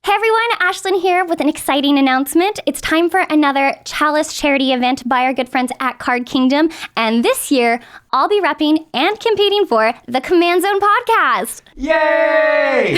Hey everyone, Ashlen here with an exciting announcement. It's time for another Chalice charity event by our good friends at Card Kingdom. And this year, I'll be repping and competing for the Command Zone podcast. Yay!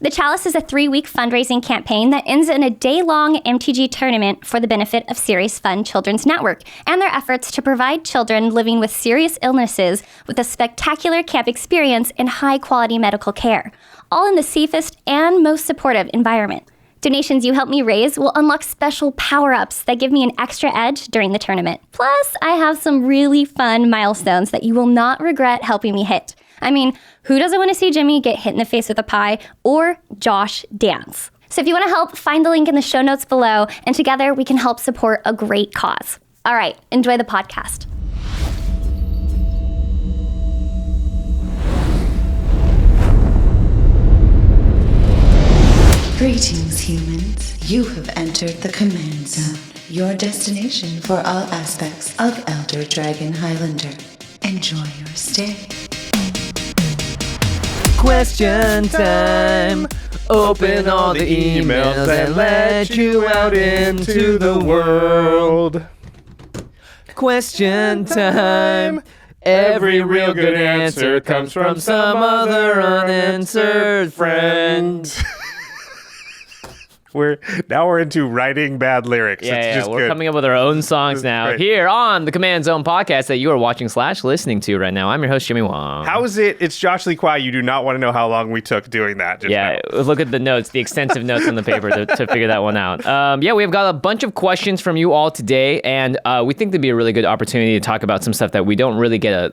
The Chalice is a 3-week fundraising campaign that ends in a day-long MTG tournament for the benefit of Serious Fun Children's Network and their efforts to provide children living with serious illnesses with a spectacular camp experience and high-quality medical care, all in the safest and most supportive environment. Donations you help me raise will unlock special power-ups that give me an extra edge during the tournament. Plus, I have some really fun milestones that you will not regret helping me hit. I mean, who doesn't want to see Jimmy get hit in the face with a pie or Josh dance? So if you want to help, find the link in the show notes below, and together we can help support a great cause. All right, enjoy the podcast. Greetings, humans. You have entered the Command Zone, your destination for all aspects of Elder Dragon Highlander. Enjoy your stay. Question time. Open all the emails and let you out into the world. Question time. Every real good answer comes from some other unanswered friend. We're into writing bad lyrics. Yeah, Just we're good. coming up with our own songs now Great. here on the Command Zone podcast that you are watching / listening to right now. I'm your host, Jimmy Wong. How is it? It's Josh Lee Kwai. You do not want to know how long we took doing that. Yeah, look at the notes, the extensive notes on the paper to figure that one out. We've got a bunch of questions from you all today, and we think there'd be a really good opportunity to talk about some stuff that we don't really get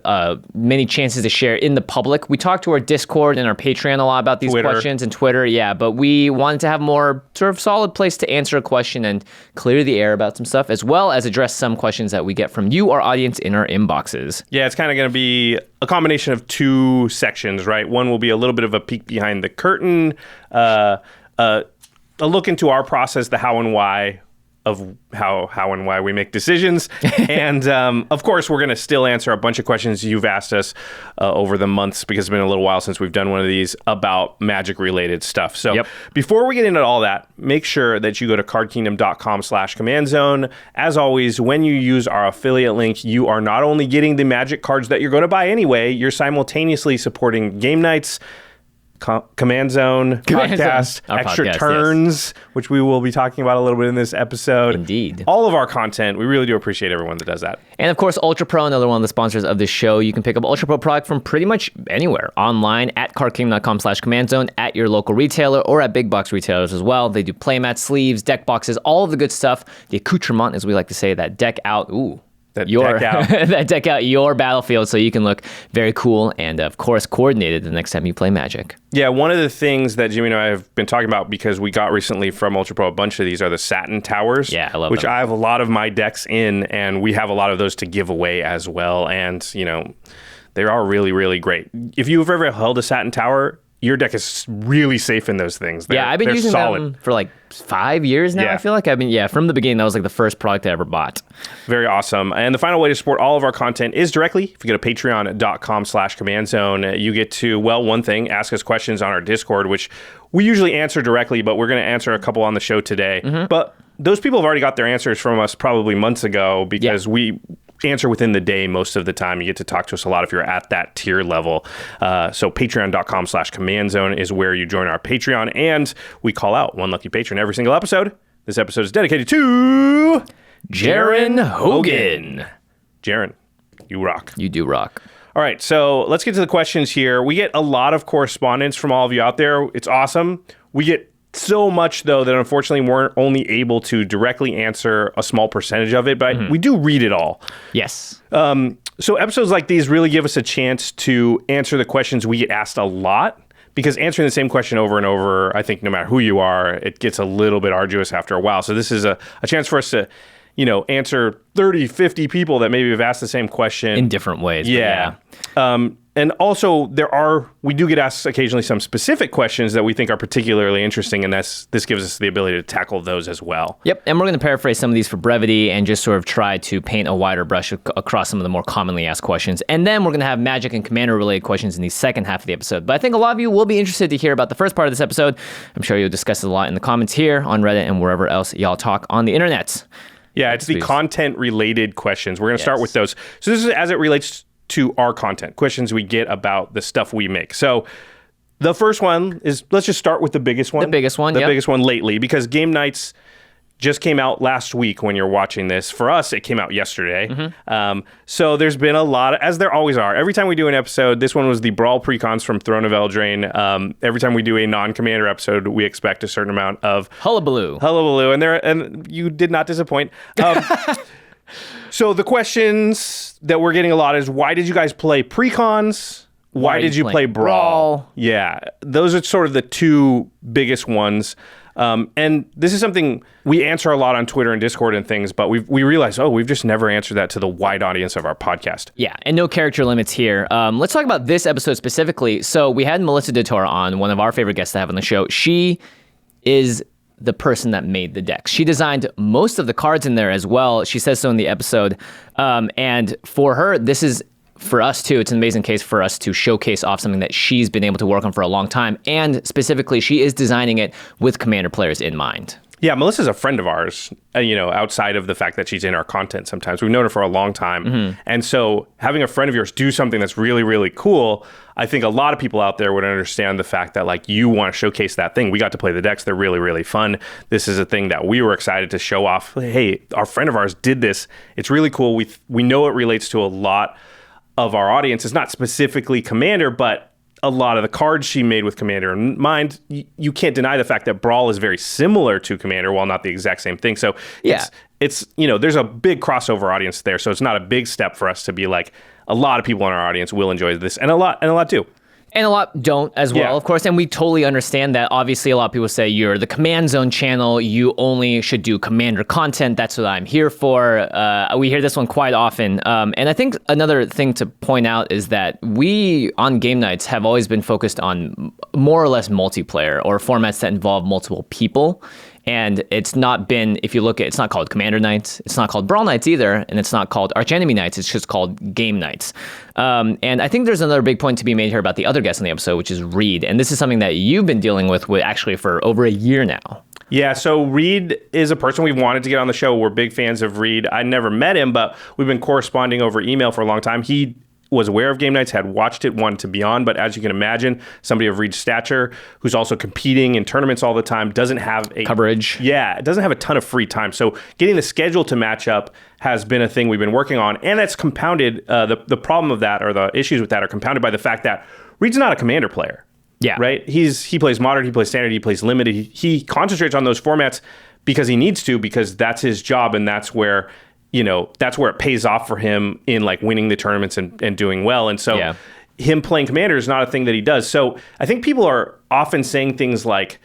many chances to share in the public. We talk to our Discord and our Patreon a lot about these questions, and Twitter, but we wanted to have more sort of solid place to answer a question and clear the air about some stuff, as well as address some questions that we get from you, our audience, in our inboxes. Yeah, it's kind of going to be a combination of two sections, right? One will be a little bit of a peek behind the curtain, a look into our process, the how and why of how and why we make decisions. And of course, we're going to still answer a bunch of questions you've asked us over the months, because it's been a little while since we've done one of these about Magic related stuff. So before we get into all that, make sure that you go to cardkingdom.com/commandzone. As always, when you use our affiliate link, you are not only getting the Magic cards that you're going to buy anyway, you're simultaneously supporting game nights, Command Zone podcast, extra podcast, turns, which we will be talking about a little bit in this episode. Indeed. All of our content. We really do appreciate everyone that does that. And of course, UltraPro, another one of the sponsors of this show. You can pick up UltraPro product from pretty much anywhere online at cardkingdom.com/commandzone, at your local retailer, or at big box retailers as well. They do playmats, sleeves, deck boxes, all of the good stuff. The accoutrement, as we like to say, that deck out. Ooh. That deck out your battlefield so you can look very cool and, of course, coordinated the next time you play Magic. Yeah, one of the things that Jimmy and I have been talking about, because we got recently from UltraPro a bunch of these, are the Satin Towers. Yeah, I love which them. I have a lot of my decks in, and we have a lot of those to give away as well. And, they are really, really great. If you've ever held a Satin Tower, your deck is really safe in those things. I've been using them for like 5 years now, I feel like. From the beginning, that was like the first product I ever bought. Very awesome. And the final way to support all of our content is directly. If you go to patreon.com/commandzone, you get to, one thing, ask us questions on our Discord, which we usually answer directly, but we're going to answer a couple on the show today. Mm-hmm. But those people have already got their answers from us probably months ago, because we answer within the day most of the time. You get to talk to us a lot if you're at that tier level. So patreon.com/commandzone is where you join our Patreon, and we call out one lucky patron every single episode. This episode is dedicated to Jaron Hogan. Jaron, you rock. You do rock. All right, so let's get to the questions here. We get a lot of correspondence from all of you out there. It's awesome. We get so much, though, that unfortunately we're only able to directly answer a small percentage of it, but we do read it all. Yes. So episodes like these really give us a chance to answer the questions we get asked a lot, because answering the same question over and over, I think no matter who you are, it gets a little bit arduous after a while. So this is a chance for us to, answer 30, 50 people that maybe have asked the same question. In different ways. Yeah. And also, we do get asked occasionally some specific questions that we think are particularly interesting, and this gives us the ability to tackle those as well. Yep, and we're going to paraphrase some of these for brevity and just sort of try to paint a wider brush across some of the more commonly asked questions. And then we're going to have Magic and Commander-related questions in the second half of the episode. But I think a lot of you will be interested to hear about the first part of this episode. I'm sure you'll discuss it a lot in the comments here, on Reddit, and wherever else y'all talk on the internet. Yeah, it's the content-related questions. We're going to start with those. So this is as it relates to our content, questions we get about the stuff we make. So the first one is, let's just start with the biggest one. The biggest one lately, because game nights just came out last week when you're watching this. For us, it came out yesterday. So there's been a lot, as there always are. Every time we do an episode, this one was the Brawl PreCons from Throne of Eldraine. Every time we do a non-Commander episode, we expect a certain amount of hullabaloo. And you did not disappoint. So the questions that we're getting a lot is, why did you guys play PreCons? Why did you play Brawl? Yeah, those are sort of the two biggest ones. And this is something we answer a lot on Twitter and Discord and things, but we realized, we've just never answered that to the wide audience of our podcast. Yeah, and no character limits here. Let's talk about this episode specifically. So we had Melissa DeTora on, one of our favorite guests to have on the show. She is the person that made the decks. She designed most of the cards in there as well. She says so in the episode. And for her, this is, for us too, it's an amazing case for us to showcase off something that she's been able to work on for a long time. And specifically, she is designing it with Commander players in mind. Yeah, Melissa's a friend of ours, outside of the fact that she's in our content sometimes. We've known her for a long time. And so having a friend of yours do something that's really, really cool, I think a lot of people out there would understand the fact that, you want to showcase that thing. We got to play the decks. They're really, really fun. This is a thing that we were excited to show off. Hey, our friend of ours did this. It's really cool. We know it relates to a lot of our audience. It's not specifically Commander, but a lot of the cards she made with Commander in mind. You can't deny the fact that Brawl is very similar to Commander, while not the exact same thing. So it's there's a big crossover audience there. So it's not a big step for us to be like, a lot of people in our audience will enjoy this, and a lot do. And a lot don't as well, of course. And we totally understand that. Obviously, a lot of people say, you're the Command Zone channel. You only should do Commander content. That's what I'm here for. We hear this one quite often. And I think another thing to point out is that we, on game nights, have always been focused on more or less multiplayer, or formats that involve multiple people. And it's not been, if you look at, it's not called Commander Nights, it's not called Brawl Nights either, and it's not called Archenemy Nights, it's just called Game Nights. And I think there's another big point to be made here about the other guest on the episode, which is Reed. And this is something that you've been dealing with actually for over a year now. Yeah, so Reed is a person we've wanted to get on the show. We're big fans of Reed. I never met him, but we've been corresponding over email for a long time. He was aware of game nights, had watched it, wanted to be on, but as you can imagine, somebody of Reed's stature who's also competing in tournaments all the time doesn't have coverage. Yeah, it doesn't have a ton of free time. So getting the schedule to match up has been a thing we've been working on, and that's compounded. The problem of that, or the issues with that, are compounded by the fact that Reed's not a Commander player. Yeah, right. He plays Modern, he plays Standard, he plays Limited. He concentrates on those formats because he needs to, because that's his job, and that's where it pays off for him in winning the tournaments and doing well. And so him playing Commander is not a thing that he does. So I think people are often saying things like,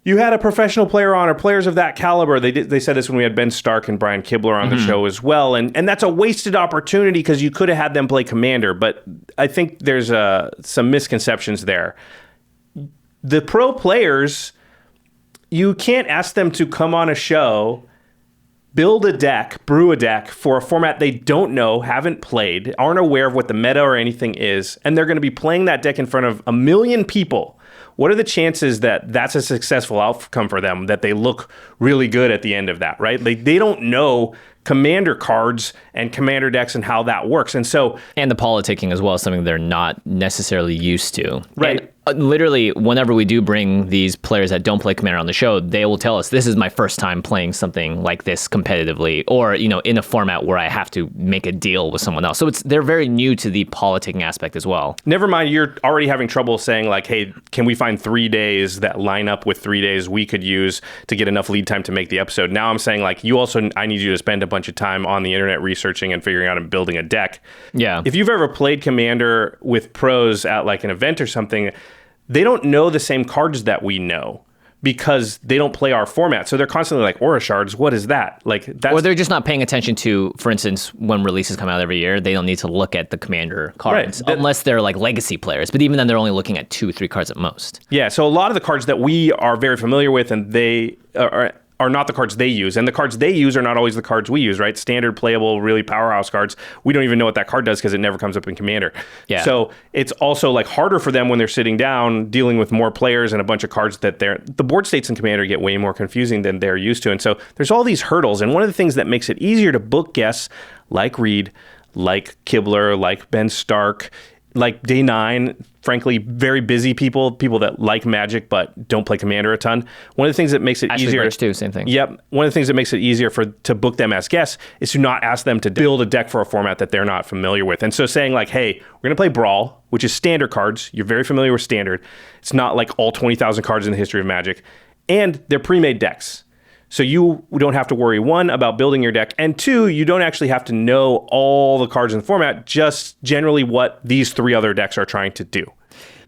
you had a professional player on, or players of that caliber. They said this when we had Ben Stark and Brian Kibler on the show as well. And that's a wasted opportunity, because you could have had them play Commander. But I think there's some misconceptions there. The pro players, you can't ask them to come on a show, build a deck, brew a deck for a format they don't know, haven't played, aren't aware of what the meta or anything is, and they're going to be playing that deck in front of 1 million people. What are the chances that that's a successful outcome for them, that they look really good at the end of that, right? They don't know Commander cards and Commander decks and how that works. And the politicking as well is something they're not necessarily used to. Right. And literally, whenever we do bring these players that don't play Commander on the show, they will tell us, this is my first time playing something like this competitively, or, in a format where I have to make a deal with someone else. So they're very new to the politicking aspect as well. Never mind, you're already having trouble saying hey, can we find 3 days that line up with 3 days we could use to get enough lead time to make the episode. Now I'm saying I need you to spend a bunch of time on the internet researching and figuring out and building a deck. Yeah. If you've ever played Commander with pros at an event or something, they don't know the same cards that we know. because they don't play our format. So they're constantly like, Aura Shards, what is that? Like that's Or they're just not paying attention to, for instance, when releases come out every year, they don't need to look at the Commander cards unless they're like legacy players. But even then, they're only looking at 2-3 cards at most. Yeah, so a lot of the cards that we are very familiar with and they are not the cards they use. And the cards they use are not always the cards we use, right? Standard, playable, really powerhouse cards. We don't even know what that card does because it never comes up in Commander. Yeah. So it's also like harder for them when they're sitting down dealing with more players and a bunch of cards that the board states in Commander get way more confusing than they're used to. And so there's all these hurdles. And one of the things that makes it easier to book guests like Reed, like Kibler, like Ben Stark, like Day 9, frankly, very busy people that like Magic but don't play Commander a ton. One of the things that makes it easier... Birch too, same thing. Yep. One of the things that makes it easier to book them as guests is to not ask them to build a deck for a format that they're not familiar with. And so saying like, hey, we're going to play Brawl, which is standard cards. You're very familiar with standard. It's not like all 20,000 cards in the history of Magic. And they're pre-made decks. So you don't have to worry, one, about building your deck, and two, you don't actually have to know all the cards in the format, just generally what these 3 other decks are trying to do.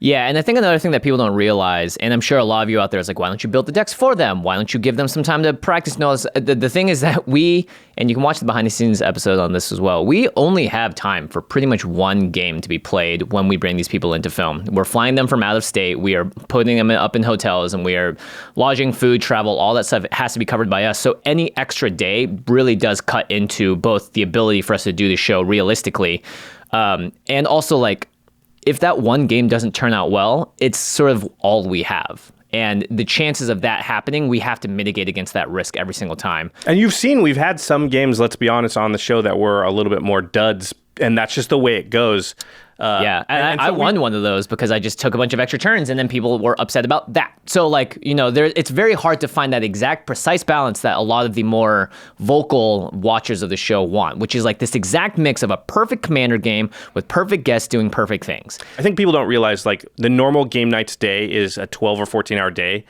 Yeah, and I think another thing that people don't realize, and I'm sure a lot of you out there is like, why don't you build the decks for them? Why don't you give them some time to practice? No, the thing is that we, and you can watch the behind the scenes episode on this as well, we only have time for pretty much one game to be played when we bring these people into film. We're flying them from out of state, we are putting them up in hotels, and we are lodging, food, travel, all that stuff has to be covered by us. So any extra day really does cut into both the ability for us to do the show realistically, and also like, if that one game doesn't turn out well, it's sort of all we have. And the chances of that happening, we have to mitigate against that risk every single time. And you've seen, we've had some games, let's be honest, on the show that were a little bit more duds, and that's just the way it goes. Yeah, and I won one of those because I just took a bunch of extra turns, and then people were upset about that. So, like, you know, it's very hard to find that exact precise balance that a lot of the more vocal watchers of the show want, which is like this exact mix of a perfect Commander game with perfect guests doing perfect things. I think people don't realize, like, the normal game night's day is a 12 or 14-hour day,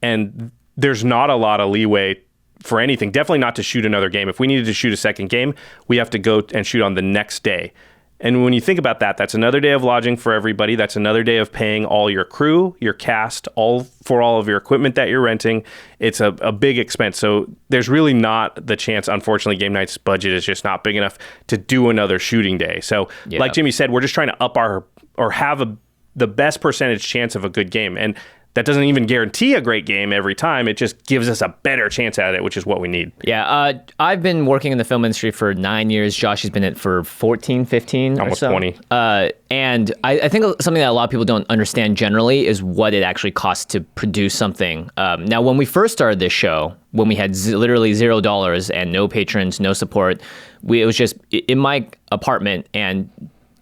and there's not a lot of leeway for anything. Definitely not to shoot another game. If we needed to shoot a second game, we have to go and shoot on the next day. And when you think about that, that's another day of lodging for everybody. That's another day of paying all your crew, your cast, all of your equipment that you're renting. It's a big expense. So there's really not the chance, unfortunately, game night's budget is just not big enough to do another shooting day. So like Jimmy said, we're just trying to up the best percentage chance of a good game. And that doesn't even guarantee a great game every time. It just gives us a better chance at it, which is what we need. Yeah, I've been working in the film industry for 9 years. Josh has been in it for 14, 15 almost or so. 20. And I think something that a lot of people don't understand generally is what it actually costs to produce something. Now, when we first started this show, when we had literally $0 and no patrons, no support, it was just in my apartment, and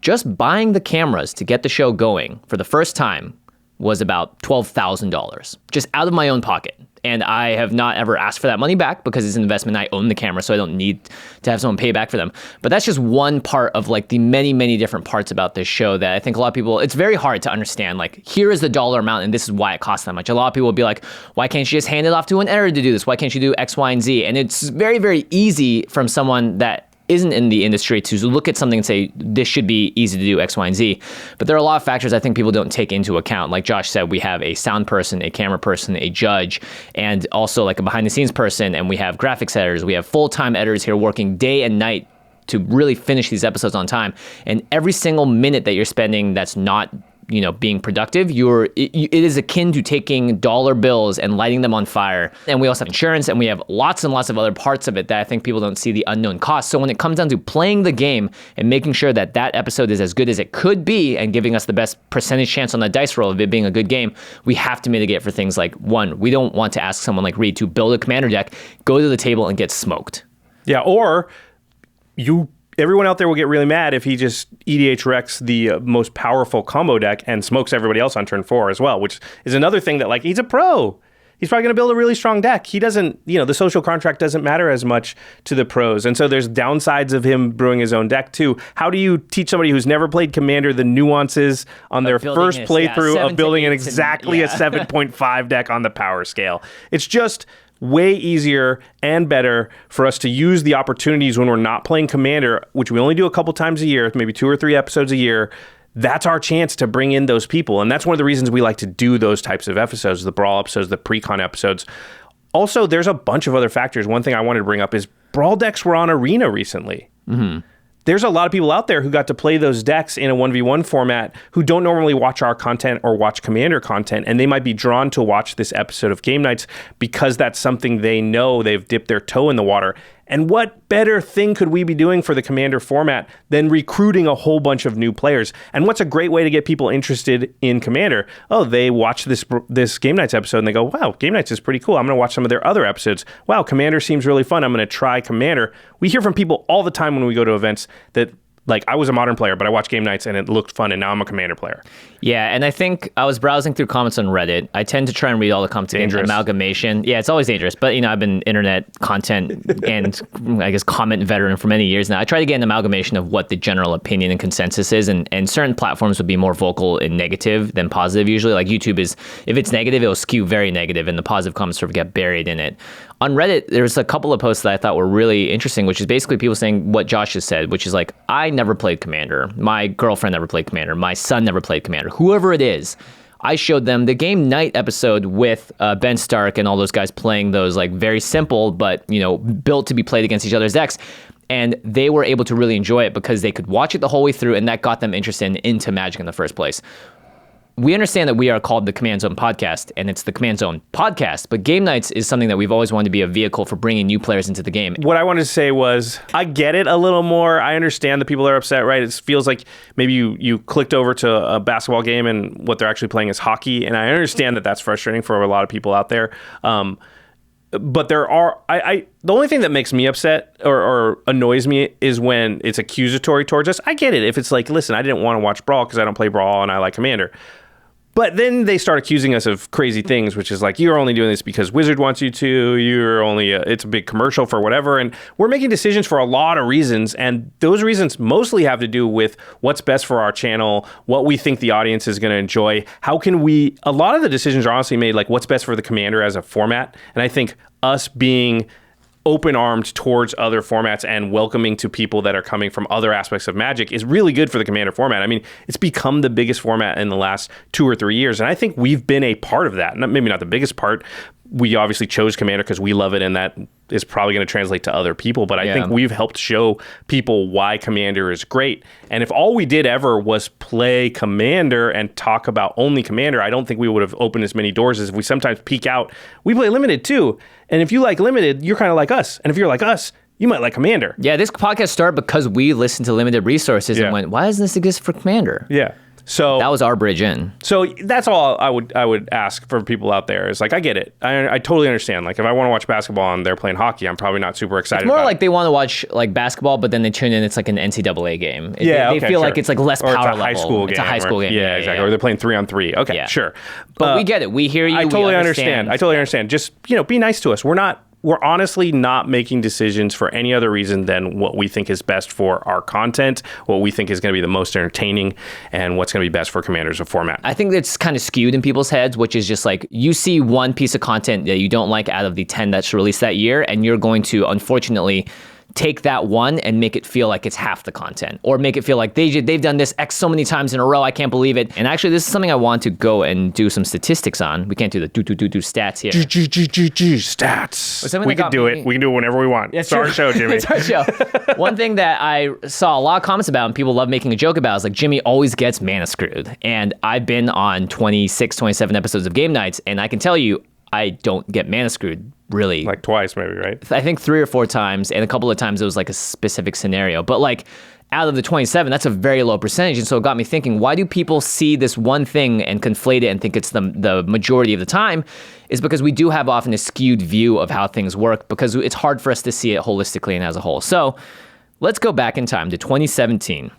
just buying the cameras to get the show going for the first time was about $12,000 just out of my own pocket. And I have not ever asked for that money back because it's an investment. I own the camera, so I don't need to have someone pay back for them. But that's just one part of like the many, many different parts about this show that I think a lot of people, it's very hard to understand. Like, here is the dollar amount and this is why it costs that much. A lot of people will be like, why can't you just hand it off to an editor to do this? Why can't you do X, Y, and Z? And it's very, very easy from someone that isn't in the industry to look at something and say, this should be easy to do X, Y, and Z. But there are a lot of factors I think people don't take into account. Like Josh said, we have a sound person, a camera person, a judge, and also like a behind the scenes person. And we have graphics editors. We have full-time editors here working day and night to really finish these episodes on time. And every single minute that you're spending that's not, you know, being productive, it is akin to taking dollar bills and lighting them on fire. And we also have insurance, and we have lots and lots of other parts of it that I think people don't see the unknown costs. So when it comes down to playing the game and making sure that that episode is as good as it could be and giving us the best percentage chance on the dice roll of it being a good game, we have to mitigate for things like, one, we don't want to ask someone like Reed to build a commander deck, go to the table and get smoked. Yeah, or everyone out there will get really mad if he just EDH wrecks the most powerful combo deck and smokes everybody else on turn 4 as well, which is another thing that, like, he's a pro. He's probably going to build a really strong deck. He doesn't, the social contract doesn't matter as much to the pros. And so there's downsides of him brewing his own deck too. How do you teach somebody who's never played Commander the nuances on their first playthrough of building a 7.5 deck on the power scale? It's just way easier and better for us to use the opportunities when we're not playing Commander, which we only do a couple times a year, maybe 2 or 3 episodes a year, that's our chance to bring in those people. And that's one of the reasons we like to do those types of episodes, the Brawl episodes, the PreCon episodes. Also, there's a bunch of other factors. One thing I wanted to bring up is Brawl decks were on Arena recently. There's a lot of people out there who got to play those decks in a 1v1 format who don't normally watch our content or watch Commander content, and they might be drawn to watch this episode of Game Nights because that's something they know, they've dipped their toe in the water. And what better thing could we be doing for the Commander format than recruiting a whole bunch of new players? And what's a great way to get people interested in Commander? Oh, they watch this Game Nights episode and they go, wow, Game Nights is pretty cool. I'm going to watch some of their other episodes. Wow, Commander seems really fun. I'm going to try Commander. We hear from people all the time when we go to events that, like, I was a Modern player, but I watched Game Nights and it looked fun, and now I'm a Commander player. Yeah, and I think I was browsing through comments on Reddit. I tend to try and read all the comments in amalgamation. Yeah, it's always dangerous, but I've been internet content and I guess comment veteran for many years now. I try to get an amalgamation of what the general opinion and consensus is, and certain platforms would be more vocal in negative than positive usually. Like YouTube is, if it's negative, it'll skew very negative, and the positive comments sort of get buried in it. On Reddit, there's a couple of posts that I thought were really interesting, which is basically people saying what Josh just said, which is like, I never played Commander. My girlfriend never played Commander. My son never played Commander. Whoever it is, I showed them the Game Night episode with Ben Stark and all those guys playing those like very simple, but built to be played against each other's decks. And they were able to really enjoy it because they could watch it the whole way through, and that got them interested into Magic in the first place. We understand that we are called the Command Zone Podcast, and it's the Command Zone Podcast, but Game Nights is something that we've always wanted to be a vehicle for bringing new players into the game. What I wanted to say was, I get it a little more. I understand the people are upset, right? It feels like maybe you clicked over to a basketball game and what they're actually playing is hockey, and I understand that that's frustrating for a lot of people out there. But there are, the only thing that makes me upset or annoys me is when it's accusatory towards us. I get it. If it's like, listen, I didn't want to watch Brawl because I don't play Brawl and I like Commander. But then they start accusing us of crazy things, which is like, you're only doing this because Wizard wants you to, it's a big commercial for whatever. And we're making decisions for a lot of reasons. And those reasons mostly have to do with what's best for our channel, what we think the audience is going to enjoy. A lot of the decisions are honestly made like what's best for the Commander as a format. And I think us being open-armed towards other formats and welcoming to people that are coming from other aspects of Magic is really good for the Commander format. I mean, it's become the biggest format in the last 2 or 3 years, and I think we've been a part of that. Maybe not the biggest part. We obviously chose Commander because we love it, and that is probably going to translate to other people. But I think we've helped show people why Commander is great. And if all we did ever was play Commander and talk about only Commander, I don't think we would have opened as many doors as if we sometimes peek out. We play Limited too. And if you like Limited, you're kind of like us. And if you're like us, you might like Commander. Yeah, this podcast started because we listened to Limited Resources and went, why doesn't this exist for Commander? Yeah. So that was our bridge in. So that's all I would ask for people out there is like, I get it. I totally understand. Like if I want to watch basketball and they're playing hockey, I'm probably not super excited. It's more about like they want to watch like basketball, but then they tune in. It's like an NCAA game. They feel like it's like less power level. High school game. It's a high school game. Yeah, exactly. Or they're playing 3-on-3. Okay, sure. But we get it. We hear you. I totally understand. I totally understand. Just be nice to us. We're honestly not making decisions for any other reason than what we think is best for our content, what we think is going to be the most entertaining, and what's going to be best for Commander as a format. I think it's kind of skewed in people's heads, which is just like you see one piece of content that you don't like out of the 10 that's released that year, and you're going to, unfortunately, take that one and make it feel like it's half the content, or make it feel like they've done this X so many times in a row, I can't believe it. And actually, this is something I want to go and do some statistics on. We can't do the do stats here. Stats. We can do it. We can do it whenever we want. It's our show, Jimmy. It's our show. One thing that I saw a lot of comments about and people love making a joke about is like, Jimmy always gets mana screwed. And I've been on 26, 27 episodes of Game Nights, and I can tell you, I don't get mana screwed really. Like twice maybe, right? I think 3 or 4 times, and a couple of times it was like a specific scenario. But like out of the 27, that's a very low percentage. And so it got me thinking, why do people see this one thing and conflate it and think it's the majority of the time? Is because we do have often a skewed view of how things work because it's hard for us to see it holistically and as a whole. So let's go back in time to 2017.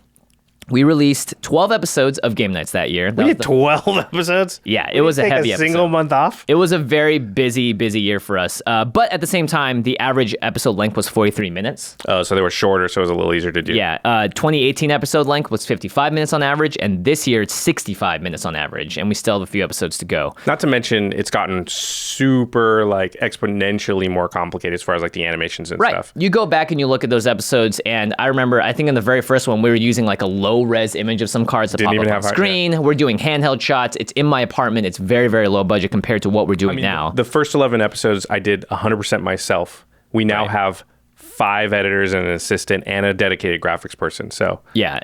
We released 12 episodes of Game Nights that year. We did 12 episodes? Yeah, it was a heavy episode. Single month off? It was a very busy year for us. But at the same time, the average episode length was 43 minutes. Oh, so they were shorter, so it was a little easier to do. Yeah, 2018 episode length was 55 minutes on average, and this year it's 65 minutes on average, and we still have a few episodes to go. Not to mention, it's gotten super, like, exponentially more complicated as far as, like, the animations and stuff. You go back and you look at those episodes, and I remember, I think in the very first one, we were using, like, a low low res image of some cards that Didn't pop even up on have hard- screen. We're doing handheld shots. It's in my apartment. It's very, very low budget compared to what we're doing now. The first 11 episodes I did 100% myself. We now have 5 editors and an assistant and a dedicated graphics person. So yeah,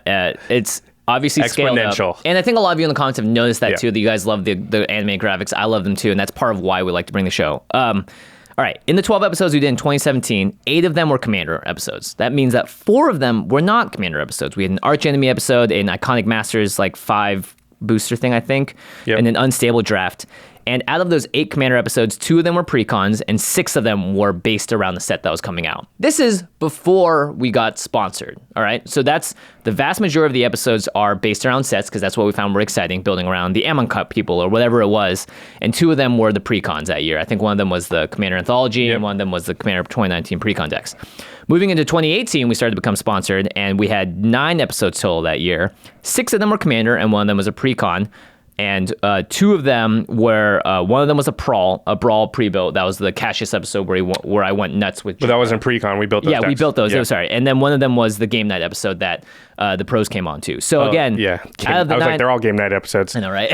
it's obviously scaled up. Exponential. And I think a lot of you in the comments have noticed that too, that you guys love the animated graphics. I love them too, and that's part of why we like to bring the show. All right, in the 12 episodes we did in 2017, 8 of them were Commander episodes. That means that 4 of them were not Commander episodes. We had an Arch Enemy episode, an Iconic Masters 5 booster thing, I think, and an Unstable Draft. And out of those 8 Commander episodes, 2 of them were pre-cons, and 6 of them were based around the set that was coming out. This is before we got sponsored, all right? So that's the vast majority of the episodes are based around sets, because that's what we found more exciting, building around the Ammon Cup people or whatever it was. And 2 of them were the pre-cons that year. I think one of them was the Commander Anthology, and one of them was the Commander 2019 pre-con decks. Moving into 2018, we started to become sponsored, and we had 9 episodes total that year. 6 of them were Commander, and 1 of them was a pre-con. And 2 of them were, one of them was a Brawl pre-built. That was the Cassius episode where I went nuts with. But that wasn't pre-con. We built those decks. We built those. Yeah. Oh, sorry. And then one of them was the game night episode that the pros came on to. So again, I was like, they're all game night episodes. I know, right?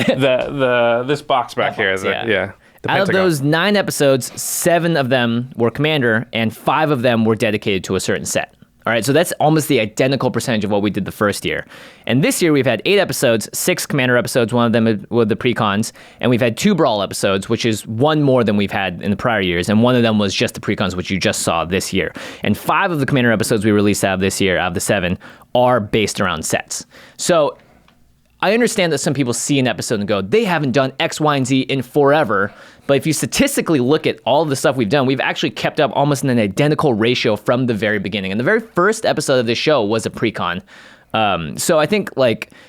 this box back here is the Out of those 9 episodes, 7 of them were Commander, and 5 of them were dedicated to a certain set. All right, so that's almost the identical percentage of what we did the first year. And this year we've had 8 episodes, 6 Commander episodes, one of them were the pre-cons, and we've had 2 Brawl episodes, which is 1 more than we've had in the prior years, and one of them was just the pre-cons, which you just saw this year. And 5 of the Commander episodes we released out of this year, out of the 7, are based around sets. So I understand that some people see an episode and go, they haven't done X, Y, and Z in forever. But if you statistically look at all of the stuff we've done, we've actually kept up almost in an identical ratio from the very beginning. And the very first episode of this show was a pre-con. So I think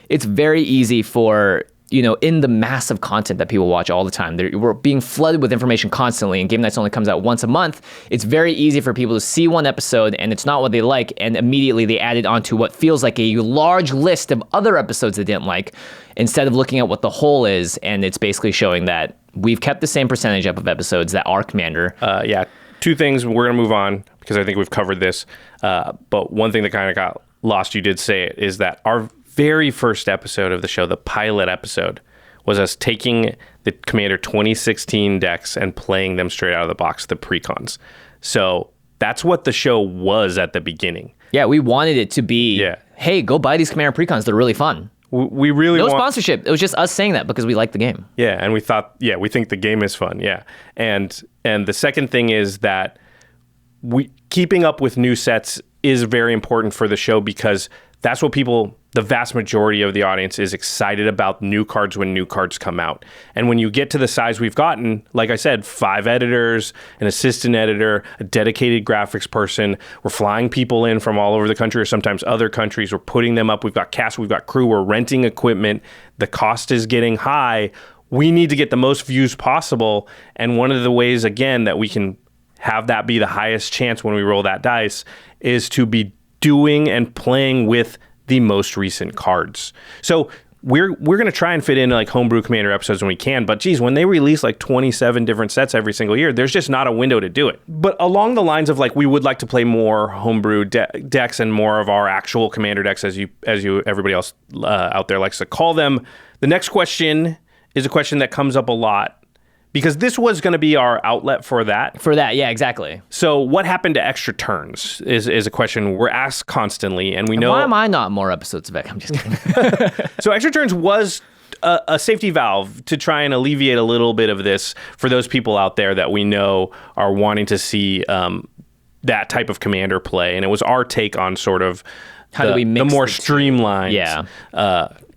it's very easy for, in the massive content that people watch all the time, we're being flooded with information constantly, and Game Nights only comes out once a month. It's very easy for people to see one episode and it's not what they like, and immediately they add it onto what feels like a large list of other episodes they didn't like, instead of looking at what the whole is. And it's basically showing that we've kept the same percentage up of episodes that are Commander. 2 things. We're going to move on because I think we've covered this. But one thing that kind of got lost, you did say it, is that our very first episode of the show, the pilot episode, was us taking the Commander 2016 decks and playing them straight out of the box, the pre-cons. So that's what the show was at the beginning. Yeah, we wanted it to be, hey, go buy these Commander pre-cons. They're really fun. We really no sponsorship. It was just us saying that because we like the game. Yeah, and we thought, we think the game is fun. Yeah, and the second thing is that keeping up with new sets is very important for the show, because that's what the vast majority of the audience is excited about, new cards when new cards come out. And when you get to the size we've gotten, like I said, 5 editors, an assistant editor, a dedicated graphics person, we're flying people in from all over the country or sometimes other countries. We're putting them up. We've got cast, we've got crew, we're renting equipment. The cost is getting high. We need to get the most views possible. And one of the ways, again, that we can have that be the highest chance when we roll that dice is to be doing and playing with the most recent cards. So we're going to try and fit in homebrew Commander episodes when we can, but geez, when they release 27 different sets every single year, there's just not a window to do it. But along the lines of we would like to play more homebrew decks and more of our actual Commander decks, as you everybody else out there likes to call them. The next question is a question that comes up a lot, because this was going to be our outlet for that. Yeah, exactly. So what happened to extra turns is a question we're asked constantly, and we know... Why am I not more episodes of it? I'm just kidding. So extra turns was a safety valve to try and alleviate a little bit of this for those people out there that we know are wanting to see that type of Commander play. And it was our take on sort of the more streamlined...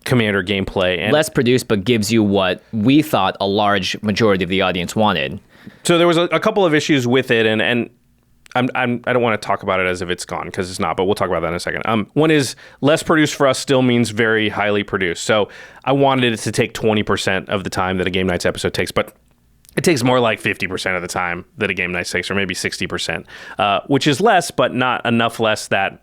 Commander gameplay, and less produced, but gives you what we thought a large majority of the audience wanted. So there was a couple of issues with it, and I don't want to talk about it as if it's gone, because it's not, but we'll talk about that in a second. One is less produced for us still means very highly produced. So I wanted it to take 20% of the time that a Game Nights episode takes, but it takes more like 50% of the time that a Game Nights takes, or maybe 60%, which is less, but not enough less that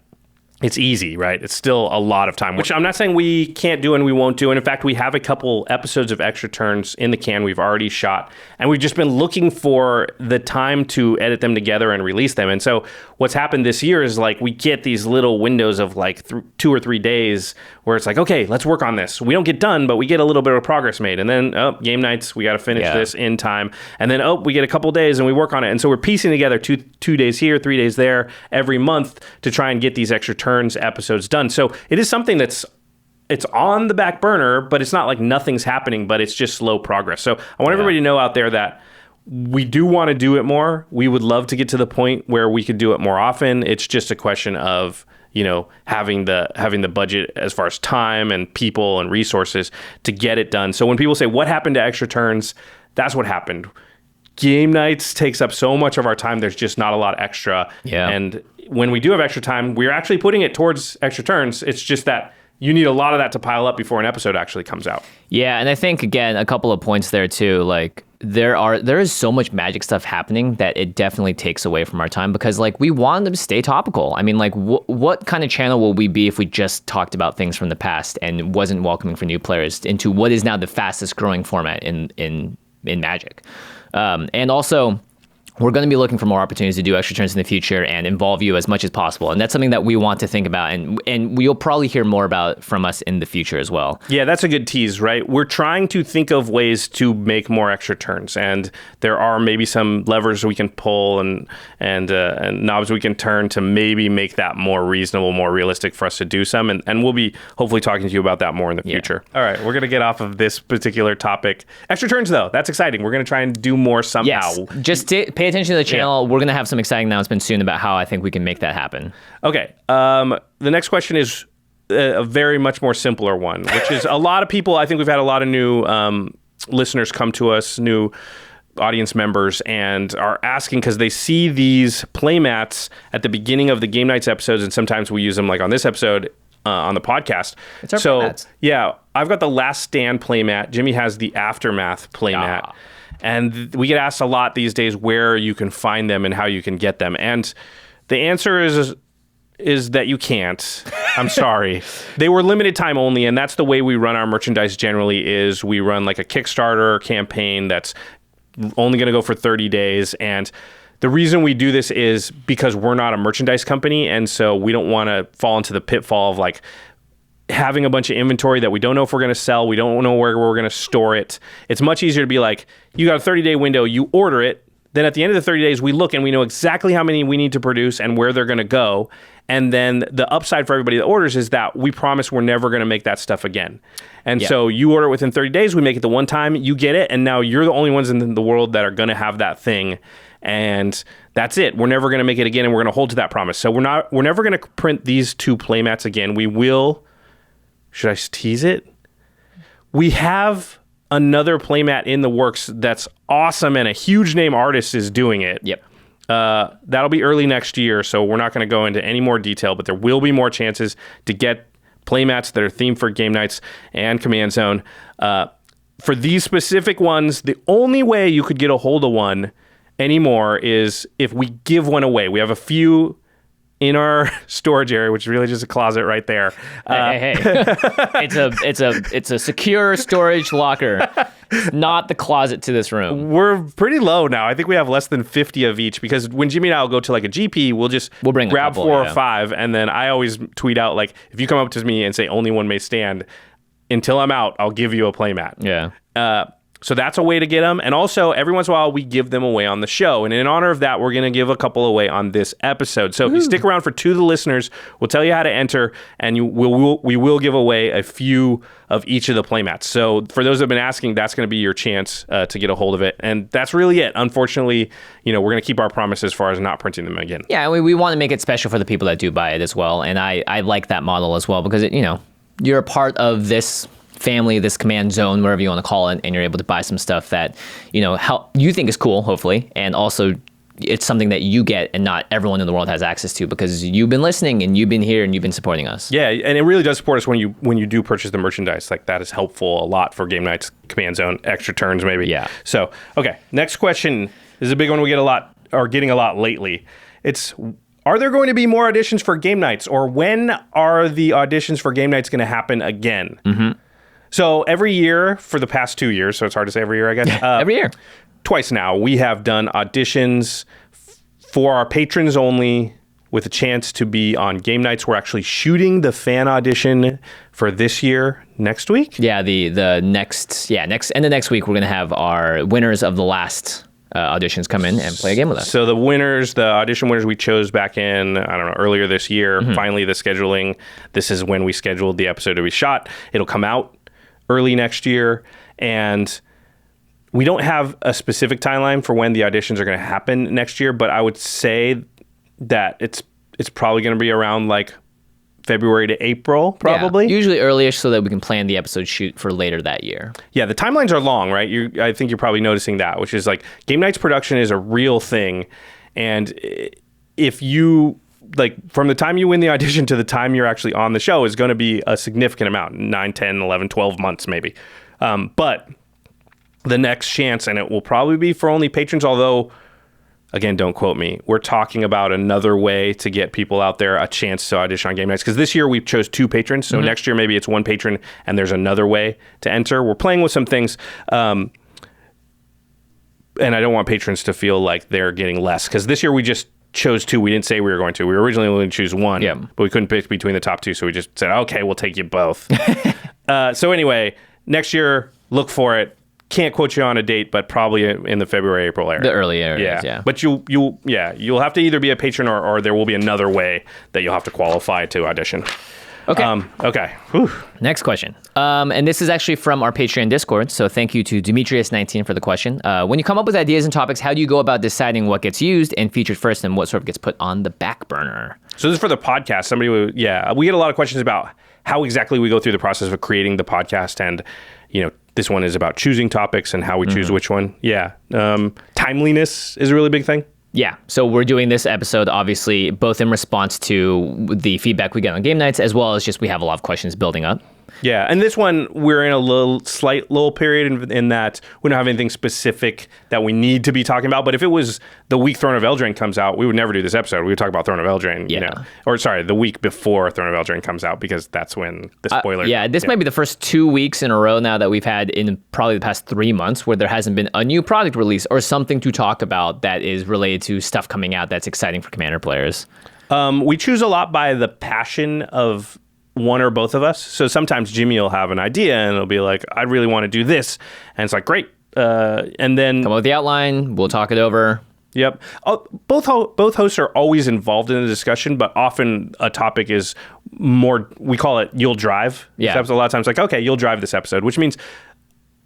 it's easy, right? It's still a lot of time, which I'm not saying we can't do and we won't do. And in fact, we have a couple episodes of Extra Turns in the can we've already shot. And we've just been looking for the time to edit them together and release them. And so what's happened this year is like we get these little windows of like 2 or 3 days where it's like, okay, let's work on this. We don't get done, but we get a little bit of progress made. And then, game nights, we got to finish this in time. And then, we get a couple days and we work on it. And so we're piecing together 2 days here, 3 days there every month to try and get these Extra Turns episodes done. So it is something it's on the back burner, but it's not like nothing's happening, but it's just slow progress. So I want everybody to know out there that we do want to do it more. We would love to get to the point where we could do it more often. It's just a question of, having the budget as far as time and people and resources to get it done. So when people say, what happened to Extra Turns? That's what happened. Game nights takes up so much of our time. There's just not a lot extra. Yeah. And when we do have extra time, we're actually putting it towards Extra Turns. It's just that you need a lot of that to pile up before an episode actually comes out. Yeah, and I think, again, a couple of points there too. Like, there is so much magic stuff happening that it definitely takes away from our time, because like we want to stay topical. I mean, like what kind of channel will we be if we just talked about things from the past and wasn't welcoming for new players into what is now the fastest growing format in Magic? And also, we're going to be looking for more opportunities to do Extra Turns in the future and involve you as much as possible. And that's something that we want to think about. And you'll probably hear more about from us in the future as well. Yeah, that's a good tease, right? We're trying to think of ways to make more Extra Turns. And there are maybe some levers we can pull and knobs we can turn to maybe make that more reasonable, more realistic for us to do some. And we'll be hopefully talking to you about that more in the future. All right, we're going to get off of this particular topic. Extra Turns, though, that's exciting. We're going to try and do more somehow. Yes, just pay attention to the channel. Yeah. We're going to have some exciting announcements soon about how I think we can make that happen. Okay. The next question is a very much more simpler one, which is a lot of people, I think we've had a lot of new listeners come to us, new audience members, and are asking because they see these playmats at the beginning of the Game Nights episodes, and sometimes we use them like on this episode on the podcast. It's our playmats. Yeah, I've got the Last Stand playmat. Jimmy has the Aftermath playmat. Yeah. And we get asked a lot these days where you can find them and how you can get them. And the answer is that you can't. I'm sorry. They were limited time only, and that's the way we run our merchandise generally. Is we run like a Kickstarter campaign that's only going to go for 30 days. And the reason we do this is because we're not a merchandise company, and so we don't want to fall into the pitfall of like having a bunch of inventory that we don't know if we're going to sell. We don't know where we're going to store it. It's much easier to be like, you got a 30-day window, you order it. Then at the end of the 30 days, we look and we know exactly how many we need to produce and where they're going to go. And then the upside for everybody that orders is that we promise we're never going to make that stuff again. And so you order it within 30 days, we make it the one time, you get it, and now you're the only ones in the world that are going to have that thing. And that's it. We're never going to make it again, and we're going to hold to that promise. So we're never going to print these two playmats again. We will. Should I tease it? We have another playmat in the works that's awesome, and a huge name artist is doing it. Yep. That'll be early next year, so we're not going to go into any more detail, but there will be more chances to get playmats that are themed for Game Nights and Command Zone. For these specific ones, the only way you could get a hold of one anymore is if we give one away. We have a few in our storage area, which is really just a closet right there. Hey. It's a secure storage locker. It's not the closet to this room. We're pretty low now. I think we have less than 50 of each, because when Jimmy and I will go to like a GP, we'll bring grab couple, 4 or 5, and then I always tweet out like, if you come up to me and say only one may stand, until I'm out, I'll give you a playmat. Yeah. So that's a way to get them. And also, every once in a while, we give them away on the show. And in honor of that, we're going to give a couple away on this episode. So if you stick around for 2 of the listeners, we'll tell you how to enter, and we will give away a few of each of the playmats. So for those that have been asking, that's going to be your chance to get a hold of it. And that's really it. Unfortunately, we're going to keep our promise as far as not printing them again. Yeah, we want to make it special for the people that do buy it as well. And I like that model as well, because you're a part of this family, this Command Zone, whatever you want to call it, and you're able to buy some stuff that help you think is cool, hopefully, and also it's something that you get and not everyone in the world has access to, because you've been listening and you've been here and you've been supporting us. Yeah, and it really does support us when you do purchase the merchandise. Like, that is helpful a lot for Game Nights, Command Zone, Extra Turns maybe. Yeah. So, okay, next question is a big one we get a lot, or getting a lot lately. It's, Are there going to be more auditions for game nights, or when are the auditions for game nights going to happen again? So every year for the past 2 years, so it's hard to say every year, I guess. Every year. Twice now, we have done auditions for our patrons only with a chance to be on game nights. We're actually shooting the fan audition for this year next week. Yeah, the next end of next week, we're going to have our winners of the last auditions come in and play a game with us. So the audition winners we chose back in, I don't know, earlier this year, finally the scheduling, this is when we scheduled the episode to be shot. It'll come out early next year, and we don't have a specific timeline for when the auditions are going to happen next year, but I would say that it's probably going to be around like February to April, probably. Yeah, usually early-ish so that we can plan the episode shoot for later that year. Yeah, the timelines are long, right? I think you're probably noticing that, which is like game nights production is a real thing. And if you, like, from the time you win the audition to the time you're actually on the show is going to be a significant amount, 9, 10, 11, 12 months maybe. But the next chance, and it will probably be for only patrons, although, again, don't quote me, we're talking about another way to get people out there a chance to audition on game nights. Because this year we chose 2 patrons, so next year maybe it's 1 patron and there's another way to enter. We're playing with some things, and I don't want patrons to feel like they're getting less. Because this year we just chose 2. We didn't say we were going to. We were originally going to choose 1, but we couldn't pick between the top 2, so we just said, okay, we'll take you both. So anyway, next year, look for it. Can't quote you on a date, but probably in the February, April area. The early areas, yeah. But you'll have to either be a patron or there will be another way that you'll have to qualify to audition. Okay. Okay. Whew. Next question. And this is actually from our Patreon Discord. So thank you to Demetrius19 for the question. When you come up with ideas and topics, how do you go about deciding what gets used and featured first and what sort of gets put on the back burner? So this is for the podcast. We get a lot of questions about how exactly we go through the process of creating the podcast, and this one is about choosing topics and how we choose which one. Yeah. Timeliness is a really big thing. Yeah. So we're doing this episode, obviously, both in response to the feedback we get on game nights, as well as just we have a lot of questions building up. Yeah, and this one, we're in a slight lull period in that we don't have anything specific that we need to be talking about. But if it was the week Throne of Eldraine comes out, we would never do this episode. We would talk about Throne of Eldraine, Or sorry, the week before Throne of Eldraine comes out, because that's when the spoiler... This might be the first 2 weeks in a row now that we've had in probably the past 3 months where there hasn't been a new product release or something to talk about that is related to stuff coming out that's exciting for Commander players. We choose a lot by the passion of one or both of us. So sometimes Jimmy will have an idea and it'll be like, I really want to do this. And it's like, great. And then come up with the outline. We'll talk it over. Yep. Both hosts are always involved in the discussion, but often a topic is more, we call it you'll drive. Yeah. A lot of times like, okay, you'll drive this episode, which means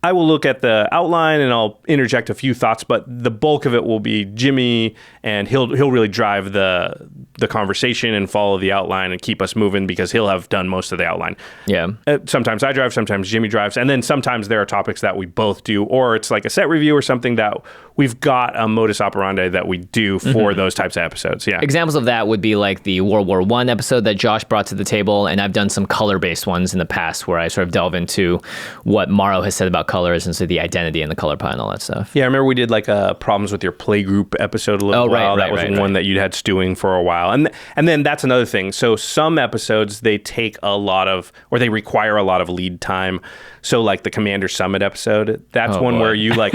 I will look at the outline and I'll interject a few thoughts, but the bulk of it will be Jimmy, and he'll really drive the conversation and follow the outline and keep us moving because he'll have done most of the outline. Yeah. Sometimes I drive, sometimes Jimmy drives, and then sometimes there are topics that we both do, or it's like a set review or something that we've got a modus operandi that we do for those types of episodes. Yeah. Examples of that would be like the World War I episode that Josh brought to the table, and I've done some color-based ones in the past where I sort of delve into what Morrow has said about colors and so the identity and the color palette and all that stuff. Yeah, I remember we did like a problems with your playgroup episode a little while. That was one that you'd had stewing for a while. And then that's another thing. So some episodes, they take a lot of, or they require a lot of lead time. So like the Commander Summit episode, that's where you like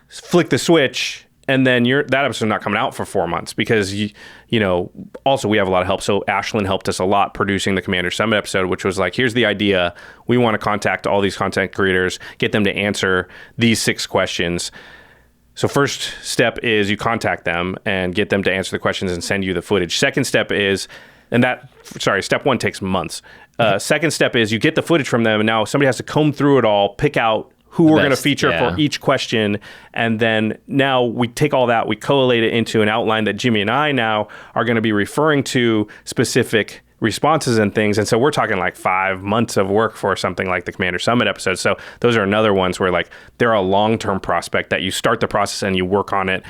flick the switch, and then that episode's not coming out for 4 months because also we have a lot of help. So Ashlen helped us a lot producing the Commander Summit episode, which was like, here's the idea. We want to contact all these content creators, get them to answer these 6 questions. So first step is you contact them and get them to answer the questions and send you the footage. Second step is, step 1 takes months. Second step is you get the footage from them, and now somebody has to comb through it all, pick out who we're going to feature for each question. And then now we take all that, we collate it into an outline that Jimmy and I now are going to be referring to specific responses and things. And so we're talking like 5 months of work for something like the Commander Summit episode. So those are another ones where like they're a long-term prospect that you start the process and you work on it,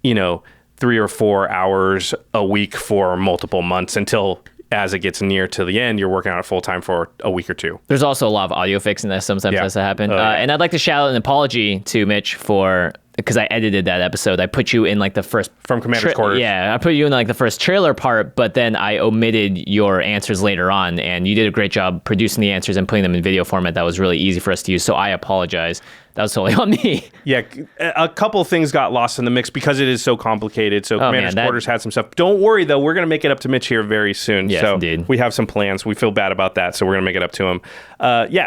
3 or 4 hours a week for multiple months until, as it gets near to the end, you're working on it full time for a week or 2. There's also a lot of audio fixing that sometimes has to happen. And I'd like to shout out an apology to Mitch for because I edited that episode. I put you in like the first From Commander's Quarters. Yeah, I put you in like the first trailer part, but then I omitted your answers later on, and you did a great job producing the answers and putting them in video format that was really easy for us to use. So I apologize. That was totally on me. Yeah, a couple things got lost in the mix because it is so complicated. So Commander's Quarters had some stuff. Don't worry, though. We're going to make it up to Mitch here very soon. Yes, so indeed. We have some plans. We feel bad about that, so we're going to make it up to him.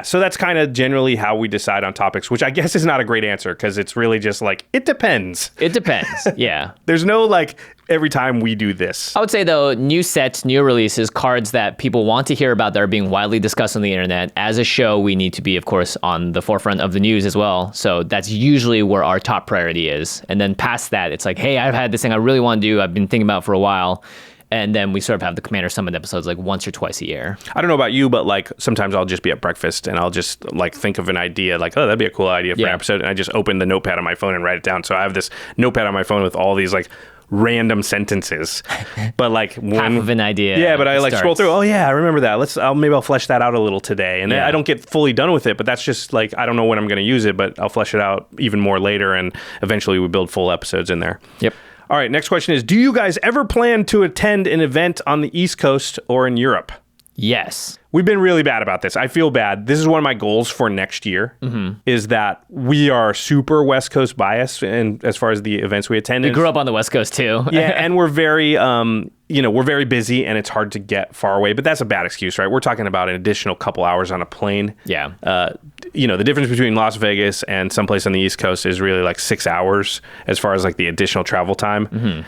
So that's kind of generally how we decide on topics, which I guess is not a great answer because it's really just like, it depends. It depends, yeah. There's no like, every time we do this. I would say, though, new sets, new releases, cards that people want to hear about that are being widely discussed on the internet. As a show, we need to be, of course, on the forefront of the news as well. So that's usually where our top priority is. And then past that, it's like, hey, I've had this thing I really want to do. I've been thinking about it for a while. And then we sort of have the Commander Summit episodes like once or twice a year. I don't know about you, but like sometimes I'll just be at breakfast and I'll just like think of an idea like, oh, that'd be a cool idea for an episode. And I just open the notepad on my phone and write it down. So I have this notepad on my phone with all these like random sentences, but like half of an idea. Yeah, but I like scroll through. Oh yeah, I remember that. Maybe I'll flesh that out a little today. And I don't get fully done with it, but that's just like, I don't know when I'm going to use it, but I'll flesh it out even more later. And eventually we build full episodes in there. Yep. All right. Next question is, do you guys ever plan to attend an event on the East Coast or in Europe? Yes. We've been really bad about this. I feel bad. This is one of my goals for next year, is that we are super West Coast biased and as far as the events we attend. We grew up on the West Coast too. Yeah, and we're very, we're very busy and it's hard to get far away, but that's a bad excuse, right? We're talking about an additional couple hours on a plane. Yeah. The difference between Las Vegas and someplace on the East Coast is really like 6 hours as far as like the additional travel time.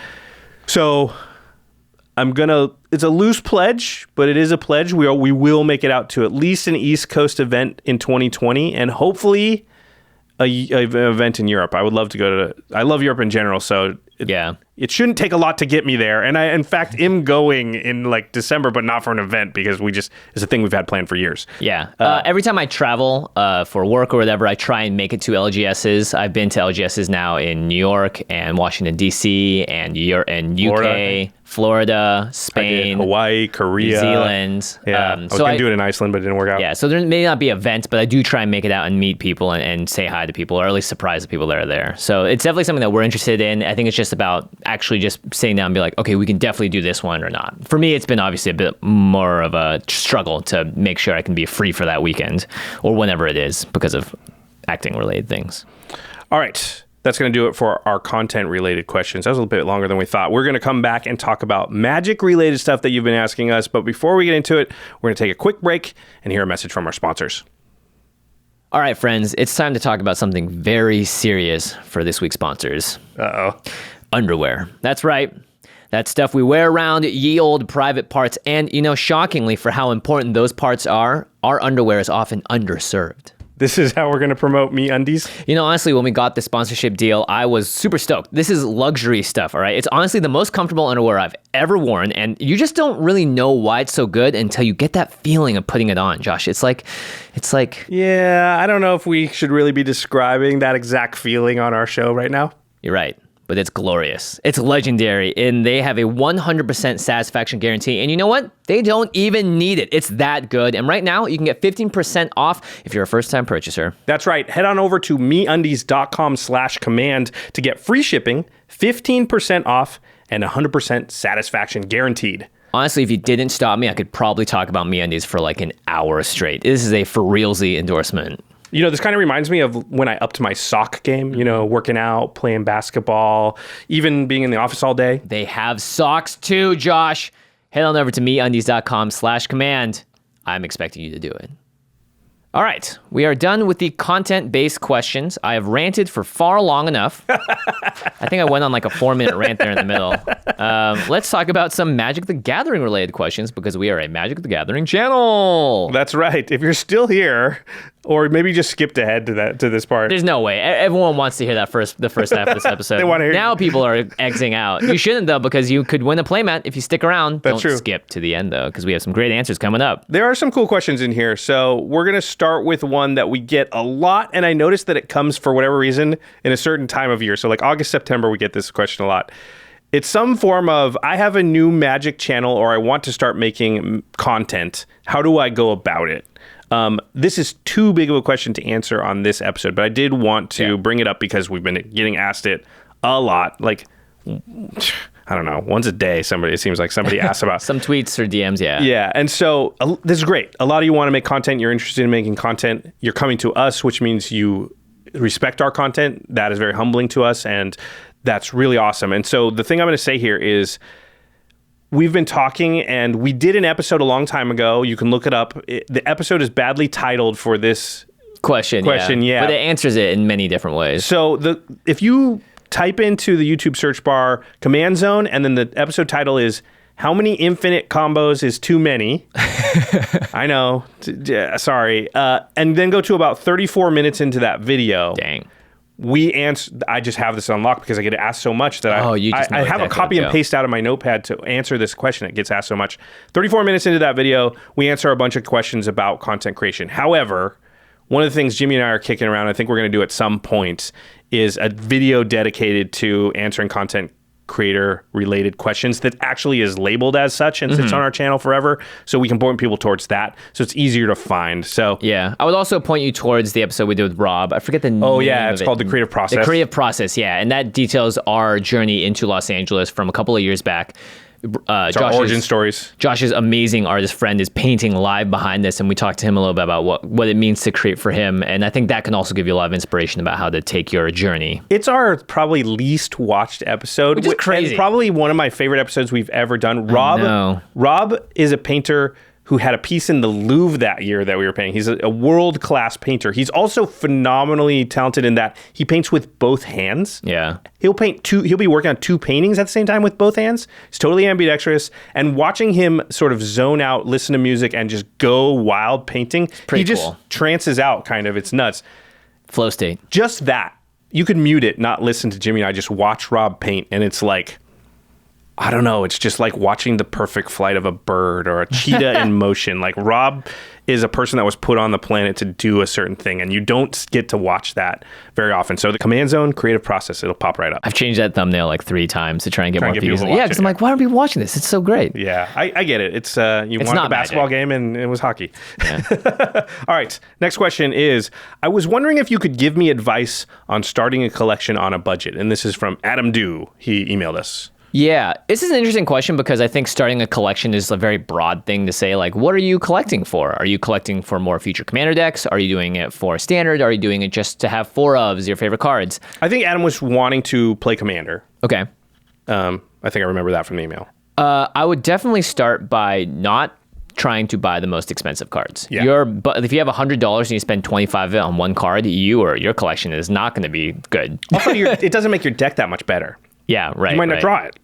So it's a loose pledge, but it is a pledge. We will make it out to at least an East Coast event in 2020 and hopefully an event in Europe. I would love to go to, I love Europe in general. So it shouldn't take a lot to get me there. And I, in fact, am going in like December, but not for an event because it's a thing we've had planned for years. Yeah. Every time I travel for work or whatever, I try and make it to LGSs. I've been to LGSs now in New York and Washington, D.C. and UK, Florida, Spain, Hawaii, Korea, New Zealand. Yeah. I was going to do it in Iceland, but it didn't work out. Yeah. So there may not be events, but I do try and make it out and meet people and say hi to people, or at least surprise the people that are there. So it's definitely something that we're interested in. I think it's just about actually just sitting down and be like, okay, we can definitely do this one or not. For me, it's been obviously a bit more of a struggle to make sure I can be free for that weekend or whenever it is because of acting related things. All right. That's going to do it for our content-related questions. That was a little bit longer than we thought. We're going to come back and talk about Magic-related stuff that you've been asking us. But before we get into it, we're going to take a quick break and hear a message from our sponsors. All right, friends, it's time to talk about something very serious for this week's sponsors. Uh-oh. Underwear. That's right. That stuff we wear around, ye old private parts. And, shockingly, for how important those parts are, our underwear is often underserved. This is how we're going to promote MeUndies? Honestly, when we got the sponsorship deal, I was super stoked. This is luxury stuff, all right? It's honestly the most comfortable underwear I've ever worn, and you just don't really know why it's so good until you get that feeling of putting it on, Josh. It's like... Yeah, I don't know if we should really be describing that exact feeling on our show right now. You're right. But it's glorious. It's legendary, and they have a 100% satisfaction guarantee. And you know what? They don't even need it. It's that good. And right now, you can get 15% off if you're a first-time purchaser. That's right. Head on over to meundies.com/command to get free shipping, 15% off, and 100% satisfaction guaranteed. Honestly, if you didn't stop me, I could probably talk about MeUndies for like an hour straight. This is a for realsy endorsement. This kind of reminds me of when I upped my sock game, working out, playing basketball, even being in the office all day. They have socks too, Josh. Head on over to meundies.com/command. I'm expecting you to do it. All right, we are done with the content-based questions. I have ranted for far long enough. I think I went on like a 4-minute rant there in the middle. Let's talk about some Magic the Gathering related questions because we are a Magic the Gathering channel. That's right. If you're still here, or maybe just skipped ahead to this part. There's no way. Everyone wants to hear the first half of this episode. They want to hear. Now people are exiting out. You shouldn't though, because you could win a playmat if you stick around. That's Don't true. Skip to the end though, because we have some great answers coming up. There are some cool questions in here. So we're going to start with one that we get a lot, and I noticed that it comes for whatever reason in a certain time of year. So like August, September, we get this question a lot. It's some form of, I have a new Magic channel or I want to start making content. How do I go about it? This is too big of a question to answer on this episode, but I did want to bring it up because we've been getting asked it a lot. Like, I don't know, once a day, it seems like somebody asks about some tweets or DMs. Yeah. Yeah. And so this is great. A lot of you want to make content. You're interested in making content. You're coming to us, which means you respect our content. That is very humbling to us. And that's really awesome. And so the thing I'm going to say here is we've been talking, and we did an episode a long time ago. You can look it up. The episode is badly titled for this question. Yeah. But it answers it in many different ways. So if you type into the YouTube search bar Command Zone, and then the episode title is "How Many Infinite Combos is Too Many?" I know. Sorry. And then go to about 34 minutes into that video. Dang. I just have this unlocked because I get asked so much that I have a copy and paste out of my notepad to answer this question. It gets asked so much. 34 minutes into that video, we answer a bunch of questions about content creation. However, one of the things Jimmy and I are kicking around, I think we're going to do at some point, is a video dedicated to answering content creator related questions that actually is labeled as such and sits on our channel forever, so we can point people towards that, so it's easier to find. So yeah, I would also point you towards the episode we did with Rob. I forget the name. Oh yeah, it's called The Creative Process. The Creative Process, yeah, and that details our journey into Los Angeles from a couple of years back. Our origin stories. Josh's amazing artist friend is painting live behind this, and we talked to him a little bit about what it means to create for him, and I think that can also give you a lot of inspiration about how to take your journey. It's our probably least watched episode, which is crazy. And probably one of my favorite episodes we've ever done. Rob is a painter who had a piece in the Louvre that year that we were painting. He's a world-class painter. He's also phenomenally talented in that he paints with both hands. Yeah. He'll be working on two paintings at the same time with both hands. He's totally ambidextrous. And watching him sort of zone out, listen to music, and just go wild painting, he just trances out kind of. It's nuts. Flow state. Just that. You could mute it, not listen to Jimmy and I, just watch Rob paint, and it's like, I don't know. It's just like watching the perfect flight of a bird or a cheetah in motion. Like, Rob is a person that was put on the planet to do a certain thing, and you don't get to watch that very often. So the Command Zone Creative Process, it'll pop right up. I've changed that thumbnall like 3 times to try and get more views. Yeah, because I'm like, why aren't we watching this? It's so great. Yeah, I get it. It's you want a basketball game, and it was hockey. Yeah. All right. Next question is, I was wondering if you could give me advice on starting a collection on a budget. And this is from Adam Dew. He emailed us. Yeah, this is an interesting question because I think starting a collection is a very broad thing to say. Like, what are you collecting for? Are you collecting for more future commander decks? Are you doing it for standard? Are you doing it just to have 4 of your favorite cards? I think Adam was wanting to play commander. Okay. I think I remember that from the email. I would definitely start by not trying to buy the most expensive cards. Yeah. But if you have $100 and you spend $25 of it on one card, your collection is not going to be good. Also, it doesn't make your deck that much better. Yeah, right. You might not draw it.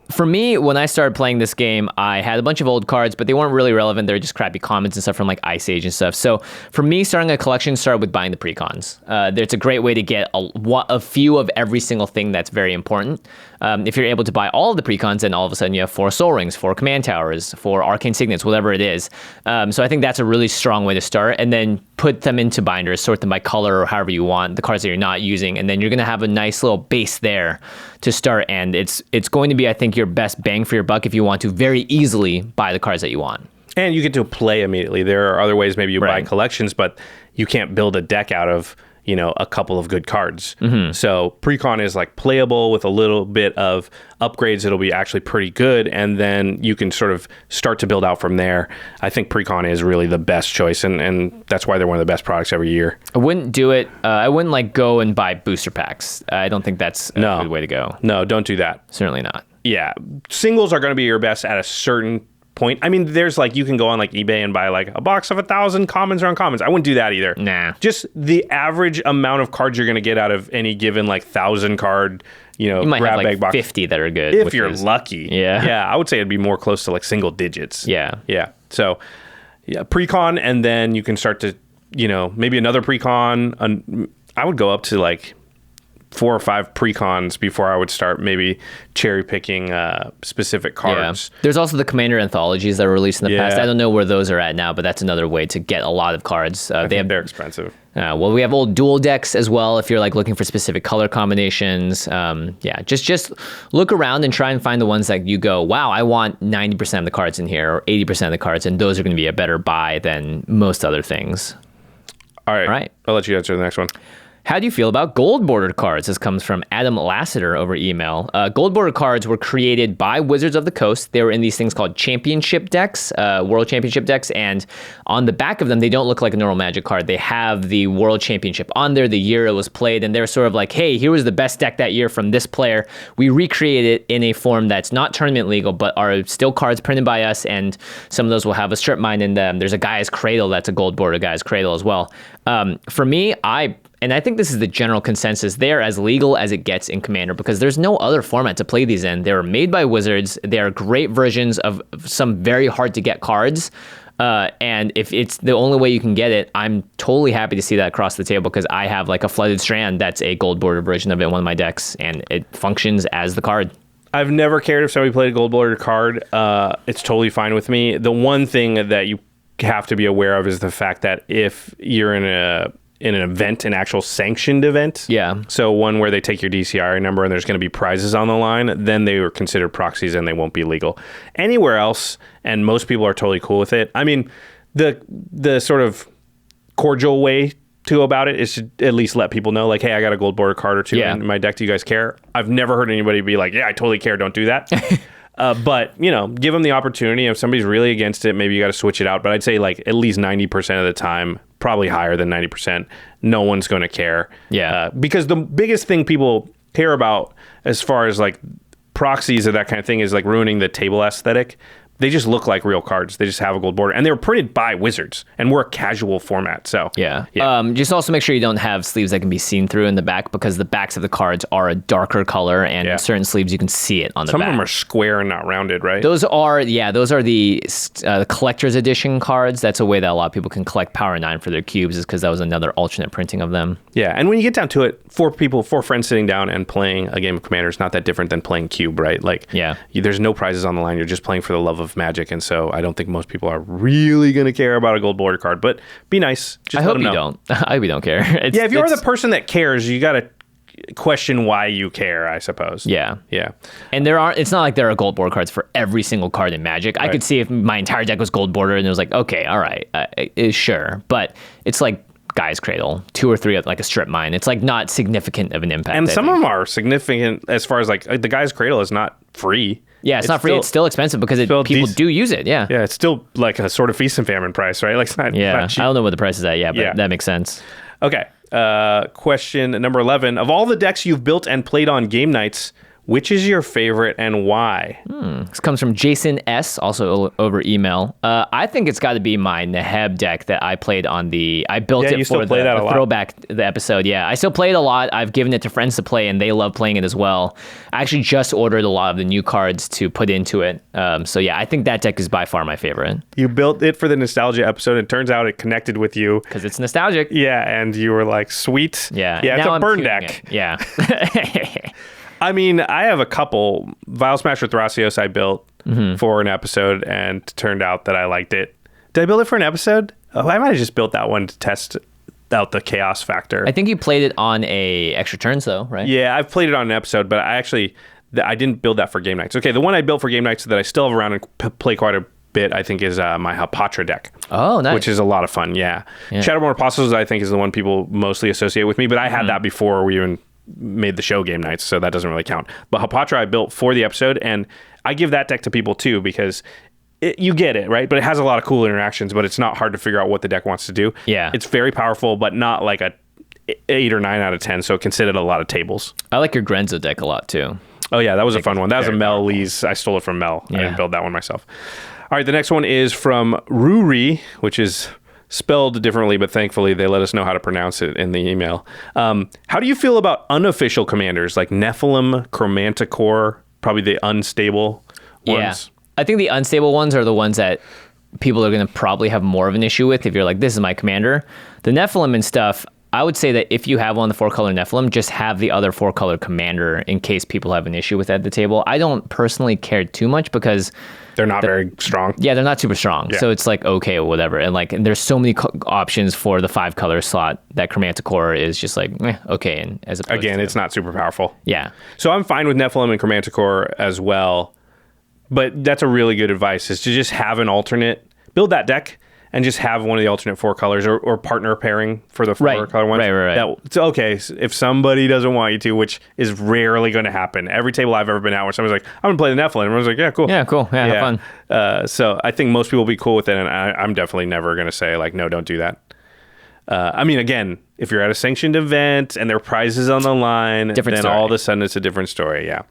For me, when I started playing this game, I had a bunch of old cards, but they weren't really relevant. They were just crappy commons and stuff from like Ice Age and stuff. So for me, starting a collection started with buying the PreCons. It's a great way to get a few of every single thing that's very important. If you're able to buy all of the PreCons, then all of a sudden you have 4 Soul Rings, 4 Command Towers, 4 Arcane Signets, whatever it is. So I think that's a really strong way to start, and then put them into binders, sort them by color or however you want, the cards that you're not using, and then you're going to have a nice little base there to start, and it's going to be, I think, your best bang for your buck if you want to very easily buy the cards that you want. And you get to play immediately. There are other ways maybe you buy collections, but you can't build a deck out of, a couple of good cards. Mm-hmm. So PreCon is like playable with a little bit of upgrades. It'll be actually pretty good. And then you can sort of start to build out from there. I think PreCon is really the best choice. And that's why they're one of the best products every year. I wouldn't do it. I wouldn't go and buy booster packs. I don't think that's a good way to go. No, don't do that. Certainly not. Yeah. Singles are going to be your best at a certain point. I mean, there's you can go on eBay and buy a box of 1,000 commons or uncommons. I wouldn't do that either. Nah. Just the average amount of cards you're going to get out of any given 1,000 card, you might grab have bag box. 50 that are good. If you're lucky. Yeah. Yeah. I would say it'd be more close to single digits. Yeah. Yeah. So yeah, PreCon, and then you can start to, maybe another PreCon. I would go up to 4 or 5 pre-cons before I would start maybe cherry picking specific cards. Yeah. There's also the Commander anthologies that were released in the past. I don't know where those are at now, but that's another way to get a lot of cards. They're expensive. Well, we have old dual decks as well if you're like looking for specific color combinations. Just look around and try and find the ones that you go, wow, I want 90% of the cards in here or 80% of the cards, and those are going to be a better buy than most other things. All right. I'll let you answer the next one. How do you feel about gold bordered cards? This comes from Adam Lassiter over email. Gold bordered cards were created by Wizards of the Coast. They were in these things called championship decks, world championship decks. And on the back of them, they don't look like a normal Magic card. They have the world championship on there, the year it was played. And they're sort of like, hey, here was the best deck that year from this player. We recreated it in a form that's not tournament legal, but are still cards printed by us. And some of those will have a strip mine in them. There's a Guy's Cradle that's a gold bordered Guy's Cradle as well. For me, and I think this is the general consensus, they're as legal as it gets in Commander because there's no other format to play these in. They were made by Wizards. They are great versions of some very hard to get cards. And if it's the only way you can get it, I'm totally happy to see that across the table because I have like a Flooded Strand that's a gold bordered version of it in one of my decks, and it functions as the card. I've never cared if somebody played a gold bordered card. It's totally fine with me. The one thing that you have to be aware of is the fact that if you're in an event, an actual sanctioned event. Yeah. So one where they take your DCI number and there's going to be prizes on the line, then they were considered proxies and they won't be legal. Anywhere else, and most people are totally cool with it. I mean, the sort of cordial way to go about it is to at least let people know, like, hey, I got a gold border card or two in my deck. Do you guys care? I've never heard anybody be like, yeah, I totally care. Don't do that. But, give them the opportunity. If somebody's really against it, maybe you got to switch it out. But I'd say like at least 90% of the time, probably higher than 90%, no one's going to care. Yeah. Because the biggest thing people care about as far as like proxies or that kind of thing is like ruining the table aesthetic. They just look like real cards. They just have a gold border. And they were printed by Wizards. And we're a casual format. So yeah. Just also make sure you don't have sleeves that can be seen through in the back because the backs of the cards are a darker color. And certain sleeves, you can see it on the back. Some of them are square and not rounded, right? Those are the collector's edition cards. That's a way that a lot of people can collect Power 9 for their cubes is because that was another alternate printing of them. Yeah. And when you get down to it, 4 friends sitting down and playing a game of Commander is not that different than playing Cube, right? Like, there's no prizes on the line. You're just playing for the love of Magic, and so I don't think most people are really going to care about a gold border card. But be nice. Just I hope you don't. I hope you don't care. If you're the person that cares, you got to question why you care, I suppose. Yeah. Yeah. And it's not like there are gold border cards for every single card in Magic. I could see if my entire deck was gold border and it was like, okay, all right, sure. But it's like Guy's Cradle, 2 or 3 like a strip mine. It's like not significant of an impact. And some of them are significant as far as like the Guy's Cradle is not free. Yeah, it's not free. It's still expensive because people do use it. Yeah. Yeah, it's still like a sort of feast and famine price, right? Like it's not, not cheap. I don't know what the price is at yet, but that makes sense. Okay. Question number 11. Of all the decks you've built and played on game nights, which is your favorite and why? This comes from Jason S., also over email. I think it's got to be my Neheb deck that I played on I built it for the throwback, the episode. Yeah, I still play it a lot. I've given it to friends to play, and they love playing it as well. I actually just ordered a lot of the new cards to put into it. So yeah, I think that deck is by far my favorite. You built it for the nostalgia episode. It turns out it connected with you. Because it's nostalgic. Yeah, and you were like, sweet. Yeah, it's a burn deck. It. Yeah. I mean, I have a couple. Vile Smasher Thrasios I built for an episode, and it turned out that I liked it. Did I build it for an episode? Oh, I might have just built that one to test out the chaos factor. I think you played it on a extra turns, though, right? Yeah, I've played it on an episode, but I didn't build that for game nights. Okay, the one I built for game nights that I still have around and play quite a bit, I think, is my Hapatra deck. Oh, nice. Which is a lot of fun, yeah. Shadowborn Apostles, I think, is the one people mostly associate with me, but I had that before we even made the show game nights, so that doesn't really count. But Hapatra I built for the episode, and I give that deck to people too because you get it, right? But it has a lot of cool interactions, but it's not hard to figure out what the deck wants to do. Yeah. It's very powerful, but not like a 8 or 9 out of 10, so it can sit at a lot of tables. I like your Grenzo deck a lot too. Oh yeah, that was a fun one. That was a Mel Lee's. I stole it from Mel. I didn't build that one myself. All right, the next one is from Ruri, which is spelled differently, but thankfully they let us know how to pronounce it in the email. How do you feel about unofficial commanders like Nephilim, Chromanticore, probably the unstable ones? Yeah. I think the unstable ones are the ones that people are going to probably have more of an issue with if you're like, this is my commander. The Nephilim and stuff, I would say that if you have one of the 4-color Nephilim, just have the other 4-color commander in case people have an issue with that at the table. I don't personally care too much because they're not very strong. Yeah, they're not super strong. Yeah. So it's like, okay, whatever. And there's so many options for the 5-color slot that Chromanticore is just like, okay. And as opposed Again, to, it's not super powerful. Yeah. So I'm fine with Nephilim and Chromanticore as well. But that's a really good advice, is to just have an alternate, build that deck, and just have one of the alternate 4 colors or partner pairing for the 4-color ones. Right. It's okay if somebody doesn't want you to, which is rarely going to happen. Every table I've ever been at where somebody's like, I'm going to play the Nephilim. Everyone's like, yeah, cool. Yeah, cool. Yeah, have fun. So I think most people will be cool with it, and I'm definitely never going to say, like, no, don't do that. I mean, again, if you're at a sanctioned event and there are prizes on the line, then all of a sudden it's a different story. Yeah.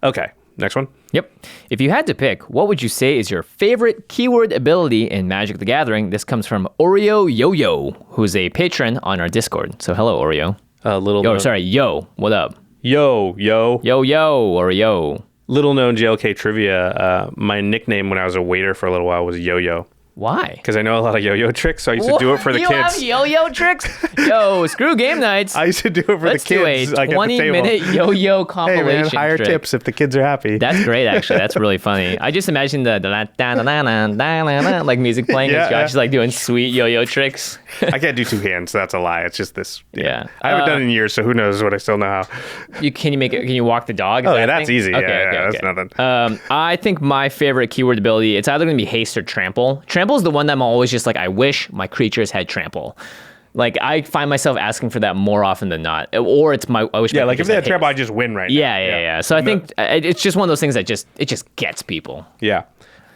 Okay. Next one. Yep. If you had to pick, what would you say is your favorite keyword ability in Magic the Gathering? This comes from Oreo Yo-Yo, who's a patron on our Discord. So hello, Oreo. Yo, what up? Yo. Oreo. Little known JLK trivia. My nickname when I was a waiter for a little while was Yo-Yo. Why? Because I know a lot of yo-yo tricks, so I used to do it for the kids. You have yo-yo tricks? Yo, screw game nights. I used to do it for the kids. Let's do a 20-minute yo-yo compilation. Hey man, higher trick. Tips if the kids are happy. That's great, actually. That's really funny. I just imagine the like music playing as Josh is like doing sweet yo-yo tricks. I can't do 2 hands, so that's a lie. It's just this. Yeah. I haven't done it in years, so who knows what I still know how. Can you walk the dog? Oh, yeah, that's easy. Okay, that's nothing. I think my favorite keyword ability, it's either going to be haste or trample. Trample is the one that I'm always just like, I wish my creatures had trample. Like, I find myself asking for that more often than not. Or it's I wish. Yeah, like if they had trample, I just win right now. Yeah. So I think it's just one of those things that just gets people. Yeah.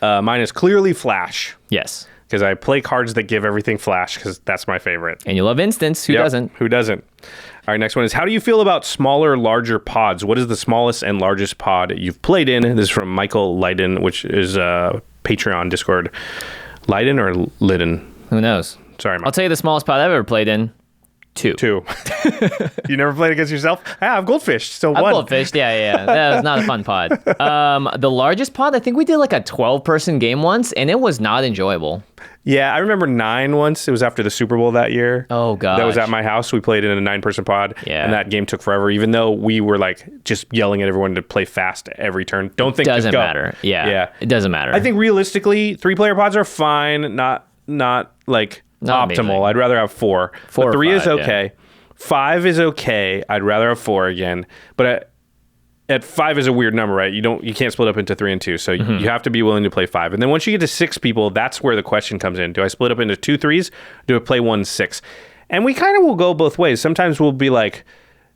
Mine is clearly Flash. Yes. Because I play cards that give everything Flash, because that's my favorite. And you love instants. Who doesn't? Who doesn't? All right, next one is, how do you feel about smaller, larger pods? What is the smallest and largest pod you've played in? This is from Michael Leiden, which is Patreon Discord. Leiden or Lydon? Who knows? Sorry, Mike. I'll tell you the smallest pod I've ever played in. 2. You never played against yourself? I've goldfished, so 1. I've goldfished, yeah. That was not a fun pod. The largest pod, I think we did like a 12-person game once, and it was not enjoyable. Yeah, I remember 9 once. It was after the Super Bowl that year. Oh, gosh. That was at my house. We played in a 9-person pod, and that game took forever, even though we were like just yelling at everyone to play fast every turn. Don't think doesn't just go. Matter. Yeah, it doesn't matter. I think realistically, 3-player pods are fine, not like not optimal. amazing. I'd rather have 4. 4 but or 3 5, is okay. Yeah. 5 is okay. I'd rather have 4 again. But at 5 is a weird number, right? You can't split up into 3 and 2. So you have to be willing to play 5. And then once you get to 6 people, that's where the question comes in. Do I split up into 2 3s? Do I play 1 6? And we kind of will go both ways. Sometimes we'll be like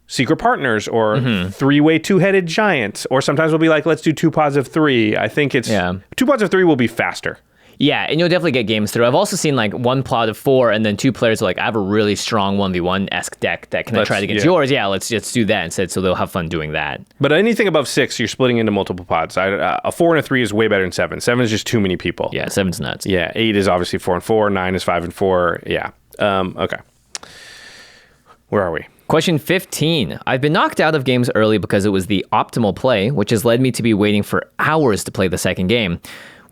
secret partners or 3-way 2-headed giants. Or sometimes we'll be like, let's do 2 pods of 3. I think it's 2 pods of 3 will be faster. Yeah, and you'll definitely get games through. I've also seen like 1 plot of 4, and then 2 players are like, I have a really strong 1v1-esque deck that can I try against yours? Yeah, let's just do that instead, so they'll have fun doing that. But anything above 6, you're splitting into multiple pods. A 4 and a 3 is way better than 7. 7 is just too many people. Yeah, 7's nuts. Yeah, 8 is obviously 4 and 4. 9 is 5 and 4. Yeah. Okay. Where are we? Question 15. I've been knocked out of games early because it was the optimal play, which has led me to be waiting for hours to play the second game.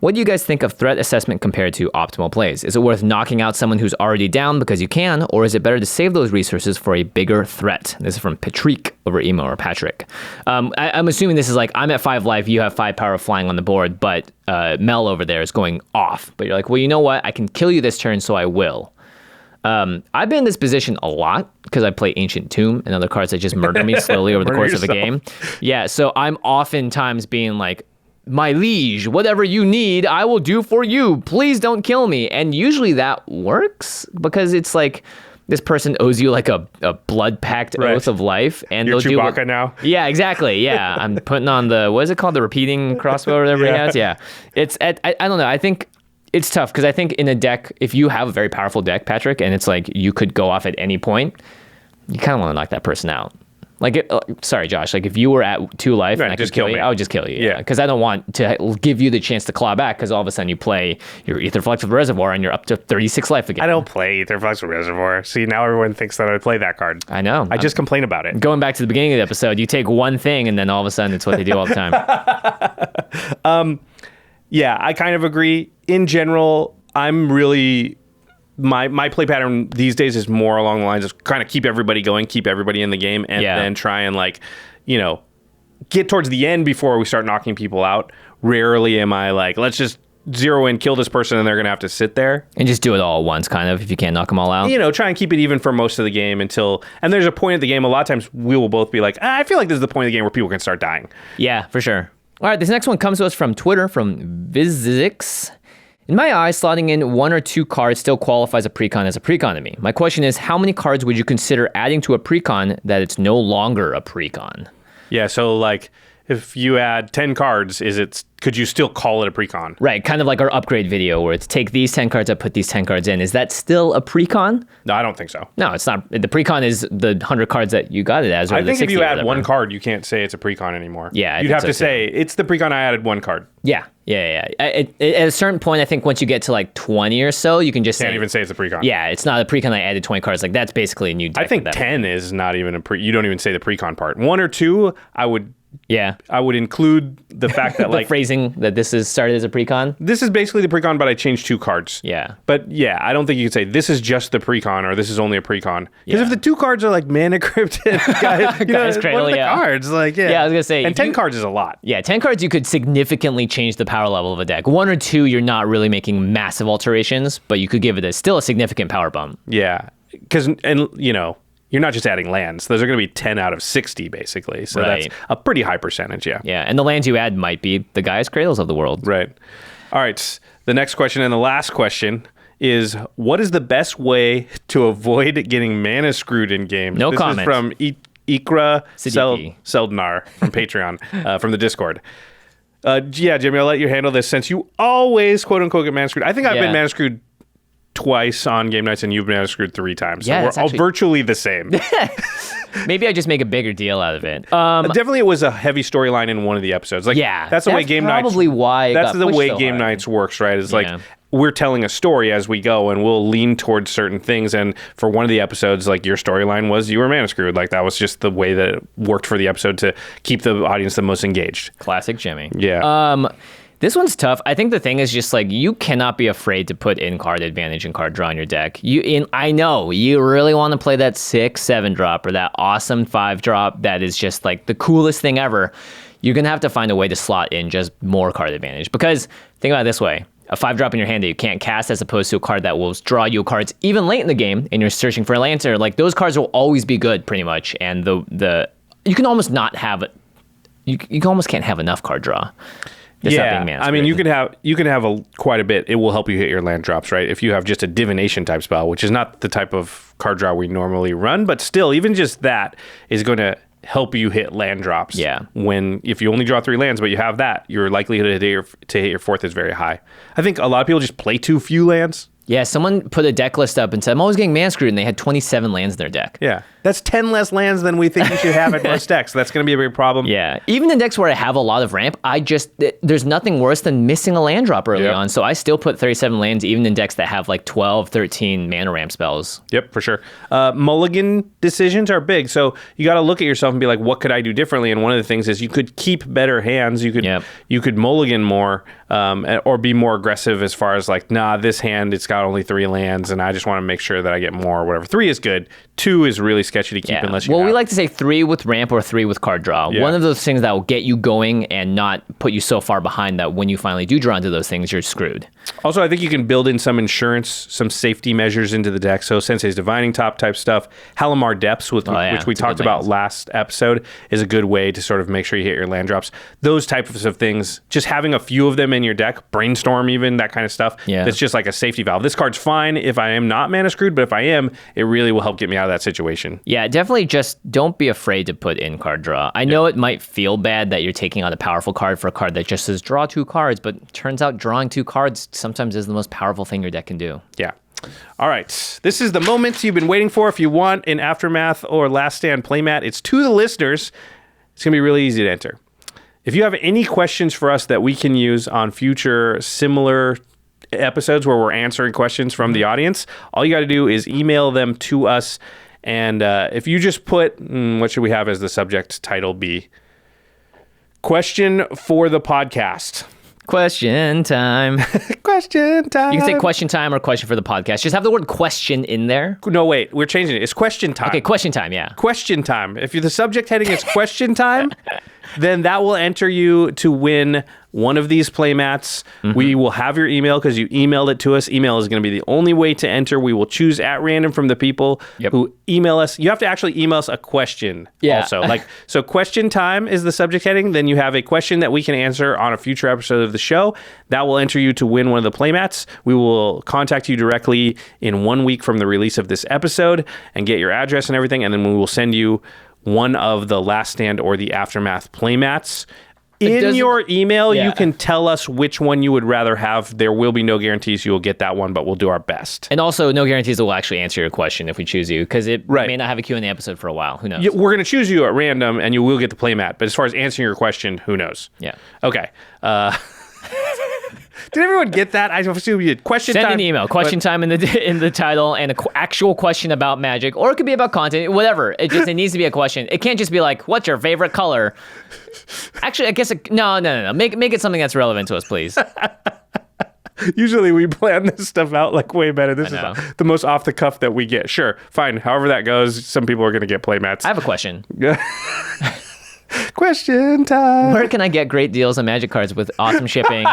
What do you guys think of threat assessment compared to optimal plays? Is it worth knocking out someone who's already down because you can, or is it better to save those resources for a bigger threat? This is from Patrick over emo, or Patrick. I'm assuming this is like, I'm at 5 life, you have 5 power flying on the board, but Mel over there is going off. But you're like, well, you know what? I can kill you this turn, so I will. I've been in this position a lot because I play Ancient Tomb and other cards that just murder me slowly over the course of a game. Yeah, so I'm oftentimes being like, my liege, whatever you need, I will do for you. Please don't kill me. And usually that works because it's like this person owes you like a blood pact oath of life. And You're they'll Chewbacca do it. now. Yeah, exactly. Yeah, I'm putting on the, what is it called? The repeating crossbow or whatever he has. Yeah. It's, I don't know. I think it's tough because I think in a deck, if you have a very powerful deck, Patrick, and it's like you could go off at any point, you kind of want to knock that person out. Like, sorry, Josh, like if you were at 2 life and I could kill you, I would just kill you. Yeah. Because I don't want to give you the chance to claw back because all of a sudden you play your Ether Flexible Reservoir and you're up to 36 life again. I don't play Ether Flexible Reservoir. See, now everyone thinks that I play that card. I know. I just complain about it. Going back to the beginning of the episode, you take one thing and then all of a sudden it's what they do all the time. Yeah, I kind of agree. In general, I'm really my play pattern these days is more along the lines of kind of keep everybody going, keep everybody in the game, and then try and like, you know, get towards the end before we start knocking people out. Rarely am I like, let's just zero in, kill this person, and they're going to have to sit there. And just do it all at once, kind of, if you can't knock them all out. You know, try and keep it even for most of the game until... And there's a point of the game, a lot of times we will both be like, I feel like this is the point of the game where people can start dying. Yeah, for sure. All right, this next one comes to us from Twitter, from Vizix. In my eyes, slotting in 1 or 2 cards still qualifies a precon as a precon to me. My question is, how many cards would you consider adding to a precon that it's no longer a precon? Yeah, so like... If you add 10 cards, could you still call it a precon? Right, kind of like our upgrade video where it's take these 10 cards up, put these 10 cards in. Is that still a precon? No, I don't think so. No, it's not. The precon is the 100 cards that you got it as. Or I think if you add 1 card, card, you can't say it's a precon anymore. Yeah, you'd have to say it's the precon I added 1 card. Yeah. At a certain point, I think once you get to like 20 or so, you can just Can't even say it's a precon. Yeah, it's not a precon. I added 20 cards. Like that's basically a new deck. I think 10 is not even you don't even say the precon part. 1 or 2, I would include the fact that like phrasing that this is started as a precon. This is basically the precon, but I changed 2 cards. Yeah. But yeah, I don't think you could say this is just the precon or this is only a precon. Because if the 2 cards are like mana crypt and Guy's Cradle, cards, like Yeah, I was gonna say. And 10 cards is a lot. Yeah, 10 cards you could significantly change the power level of a deck. 1 or 2, you're not really making massive alterations, but you could give it still a significant power bump. Yeah. Because you know, you're not just adding lands. Those are going to be 10 out of 60, basically. So that's a pretty high percentage, yeah. Yeah, and the lands you add might be the Gaia's Cradles of the world. Right. All right. The next question and the last question is, what is the best way to avoid getting mana screwed in games? No this comment. Is from Ikra Siddiqui. Seldnar from Patreon, from the Discord. Yeah, Jimmy, I'll let you handle this since you always, quote unquote, get mana screwed. I think I've been mana screwed twice on game nights and you've been screwed 3 times. So we're all virtually the same. Maybe I just make a bigger deal out of it. Definitely it was a heavy storyline in one of the episodes. Like, that's the way game nights... probably why That's the way game nights works, right? It's like we're telling a story as we go and we'll lean towards certain things. And for one of the episodes, like your storyline was you were mana screwed. Like that was just the way that it worked for the episode to keep the audience the most engaged. Classic Jimmy. Yeah. This one's tough. I think the thing is just like you cannot be afraid to put in card advantage and card draw in your deck. I know you really want to play that 6/7 drop or that awesome 5 drop that is just like the coolest thing ever. You're gonna have to find a way to slot in just more card advantage because think about it this way: a 5 drop in your hand that you can't cast, as opposed to a card that will draw you cards even late in the game, and you're searching for a Lancer. Like those cards will always be good, pretty much, and the you can almost not have it. You almost can't have enough card draw. I mean, you can have quite a bit. It will help you hit your land drops, right? If you have just a divination type spell, which is not the type of card draw we normally run, but still, even just that is going to help you hit land drops. Yeah. If you only draw 3 lands, but you have that, your likelihood to hit your 4th is very high. I think a lot of people just play too few lands. Yeah, someone put a deck list up and said, I'm always getting mana screwed, and they had 27 lands in their deck. Yeah. That's 10 less lands than we think you should have at most decks. So that's going to be a big problem. Yeah. Even in decks where I have a lot of ramp, there's nothing worse than missing a land drop early on. So I still put 37 lands even in decks that have like 12, 13 mana ramp spells. Yep, for sure. Mulligan decisions are big. So you got to look at yourself and be like, what could I do differently? And one of the things is you could keep better hands. You could mulligan more or be more aggressive as far as like, this hand, it's got only 3 lands and I just want to make sure that I get more or whatever. 3 is good. 2 is really sketchy to keep unless you we like to say 3 with ramp or 3 with card draw. Yeah. One of those things that will get you going and not put you so far behind that when you finally do draw into those things, you're screwed. Also, I think you can build in some insurance, some safety measures into the deck. So Sensei's Divining Top type stuff. Halimar Depths, which we talked about last episode, is a good way to sort of make sure you hit your land drops. Those types of things, just having a few of them in your deck, Brainstorm even, that kind of stuff, that's just like a safety valve. This card's fine if I am not mana screwed, but if I am, it really will help get me out of that situation. Yeah, definitely just don't be afraid to put in card draw. I know it might feel bad that you're taking on a powerful card for a card that just says draw 2 cards, but turns out drawing 2 cards sometimes is the most powerful thing your deck can do. Yeah. All right. This is the moment you've been waiting for. If you want an Aftermath or Last Stand playmat, it's to the listeners. It's going to be really easy to enter. If you have any questions for us that we can use on future similar episodes where we're answering questions from the audience, all you got to do is email them to us. And if you just put, what should we have as the subject title be? Question for the podcast. Question time. Question time. You can say question time or question for the podcast. Just have the word question in there. No, wait. We're changing it. It's question time. Okay, question time, yeah. Question time. If the subject heading is question time, then that will enter you to win one of these playmats. We will have your email because you emailed it to us. Email is going to be the only way to enter. We will choose at random from the people who email us. You have to actually email us a question also. So question time is the subject heading. Then you have a question that we can answer on a future episode of the show. That will enter you to win one of the playmats. We will contact you directly in 1 week from the release of this episode and get your address and everything. And then we will send you one of the Last Stand or the Aftermath playmats. In your email, you can tell us which one you would rather have. There will be no guarantees you will get that one, but we'll do our best. And also, no guarantees that we'll actually answer your question if we choose you, because it may not have a Q&A episode for a while. Who knows? Yeah, we're going to choose you at random, and you will get the playmat. But as far as answering your question, who knows? Yeah. Okay. Did everyone get that? I assume you did. Question time. Send an email. Question time in the title, and an actual question about Magic, or it could be about content, whatever. It needs to be a question. It can't just be like, "What's your favorite color?" Actually, I guess no. Make it something that's relevant to us, please. Usually we plan this stuff out like way better. This is the most off the cuff that we get. Sure, fine. However that goes, some people are going to get playmats. I have a question. Question time. Where can I get great deals on Magic cards with awesome shipping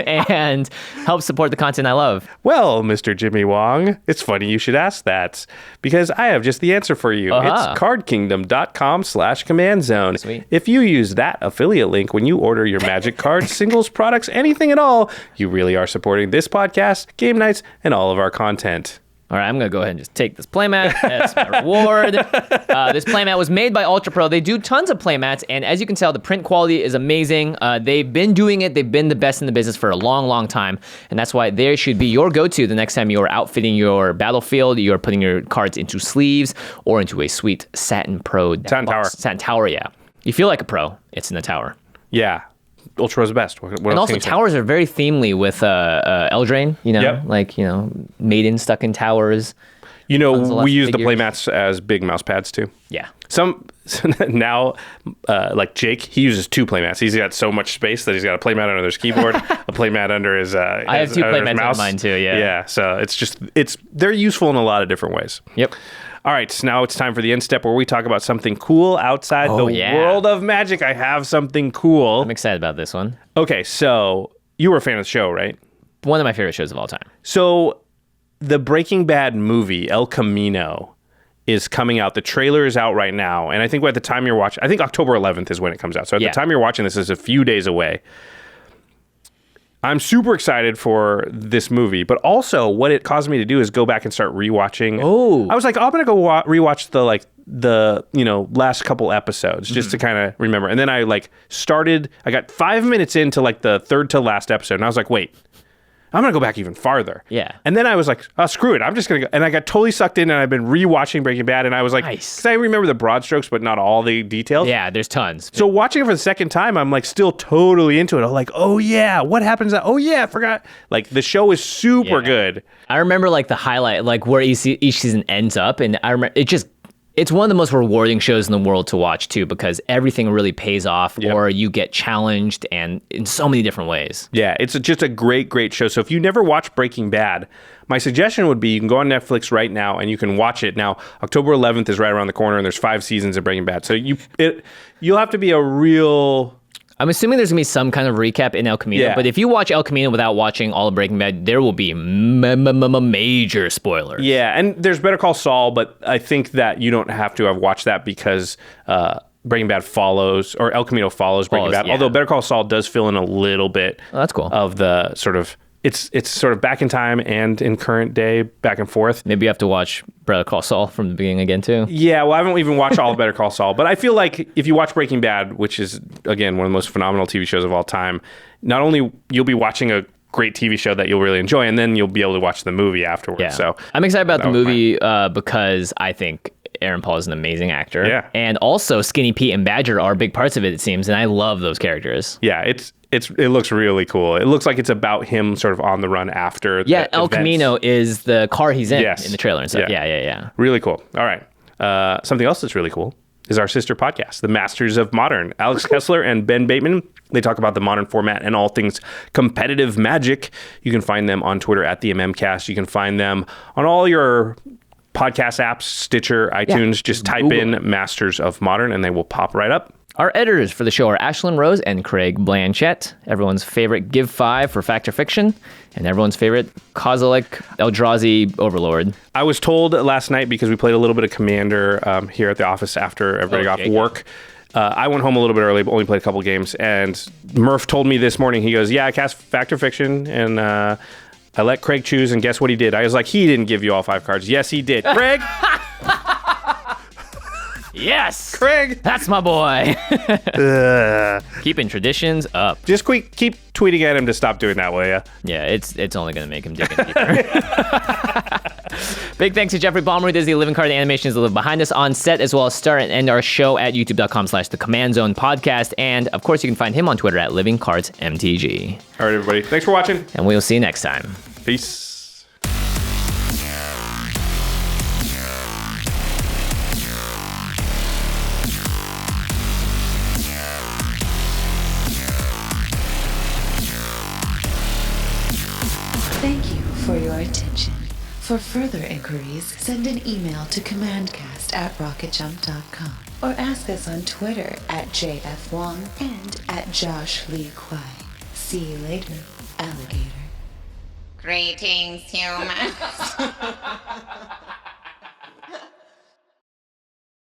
and help support the content I love? Well, Mr. Jimmy Wong, it's funny you should ask that because I have just the answer for you. It's cardkingdom.com/command-zone. Sweet. If you use that affiliate link when you order your Magic cards, singles, products, anything at all, you really are supporting this podcast, game nights, and all of our content. All right, I'm going to go ahead and just take this playmat. That's my reward. This playmat was made by UltraPro. They do tons of playmats, and as you can tell, the print quality is amazing. They've been doing it. They've been the best in the business for a long, long time, and that's why they should be your go-to the next time you're outfitting your battlefield, you're putting your cards into sleeves, or into a sweet satin pro. Satin tower. Satin tower, yeah. You feel like a pro. It's in the tower. Yeah. Ultra's best. What and also, towers are very themely with Eldraine, maiden stuck in towers. We use the playmats as big mouse pads too. Yeah. Now, like Jake, he uses 2 playmats. He's got so much space that he's got a playmat under his keyboard, a playmat under his I have 2 playmats on mine too, yeah. Yeah, so they're useful in a lot of different ways. Yep. All right, so now it's time for the end step where we talk about something cool outside the world of Magic. I have something cool. I'm excited about this one. Okay, so you were a fan of the show, right? One of my favorite shows of all time. So the Breaking Bad movie, El Camino, is coming out. The trailer is out right now. And I think at the time you're watching, I think October 11th is when it comes out. So at the time you're watching this is a few days away. I'm super excited for this movie, but also what it caused me to do is go back and start rewatching. Oh, I was like, I'm gonna go rewatch the last couple episodes just to kind of remember. And then I I got 5 minutes into the third to last episode, and I was like, wait, I'm going to go back even farther. Yeah. And then I was like, oh, screw it. I'm just going to go. And I got totally sucked in, and I've been rewatching Breaking Bad, and I was like, because I remember the broad strokes, but not all the details. Yeah, there's tons. So watching it for the second time, I'm still totally into it. I'm like, oh yeah, what happens? Oh yeah, I forgot. The show is super good. I remember the highlight, where each season ends up, and I remember it's one of the most rewarding shows in the world to watch too, because everything really pays off, or you get challenged, and in so many different ways. Yeah, it's just a great, great show. So if you never watched Breaking Bad, my suggestion would be you can go on Netflix right now and you can watch it. Now, October 11th is right around the corner, and there's 5 seasons of Breaking Bad. So you'll have to be a real... I'm assuming there's going to be some kind of recap in El Camino, but if you watch El Camino without watching all of Breaking Bad, there will be major spoilers. Yeah, and there's Better Call Saul, but I think that you don't have to have watched that because Breaking Bad follows, or El Camino follows Breaking Bad, although Better Call Saul does fill in a little bit that's cool. of the sort of... It's sort of back in time and in current day, back and forth. Maybe you have to watch Better Call Saul from the beginning again, too. Yeah, well, I haven't even watched all of Better Call Saul, but I feel like if you watch Breaking Bad, which is, again, one of the most phenomenal TV shows of all time, not only you'll be watching a great TV show that you'll really enjoy, and then you'll be able to watch the movie afterwards. Yeah. So I'm excited about the movie because I think Aaron Paul is an amazing actor. Yeah. And also Skinny Pete and Badger are big parts of it seems, and I love those characters. Yeah, it looks really cool. It looks like it's about him sort of on the run after the El events. Camino is the car he's in in the trailer and stuff. Yeah. Really cool. All right. Something else that's really cool. is our sister podcast, The Masters of Modern. Alex Kessler and Ben Bateman, they talk about the modern format and all things competitive Magic. You can find them on Twitter at the MMCast. You can find them on all your podcast apps, Stitcher, iTunes. Just type in Masters of Modern and they will pop right up. Our editors for the show are Ashlen Rose and Craig Blanchett. Everyone's favorite Give 5 for Fact or Fiction. And everyone's favorite Kozilek Eldrazi Overlord. I was told last night, because we played a little bit of Commander here at the office after everybody got off work. I went home a little bit early, but only played a couple games. And Murph told me this morning, he goes, yeah, I cast Fact or Fiction, and I let Craig choose, and guess what he did? I was like, he didn't give you all 5 cards. Yes, he did. Craig! Yes! Craig! That's my boy. Keeping traditions up. Just keep tweeting at him to stop doing that, will ya? Yeah, it's only going to make him dig in deeper. Big thanks to Geoffrey Palmer, who does the living card animations that live behind us on set, as well as start and end our show at youtube.com/the Command Zone Podcast. And, of course, you can find him on Twitter at livingcardsmtg. All right, everybody. Thanks for watching. And we'll see you next time. Peace. Thank you for your attention. For further inquiries, send an email to commandcast@rocketjump.com or ask us on Twitter at JFWong and at Josh Lee Kwai. See you later, alligator. Greetings, humans.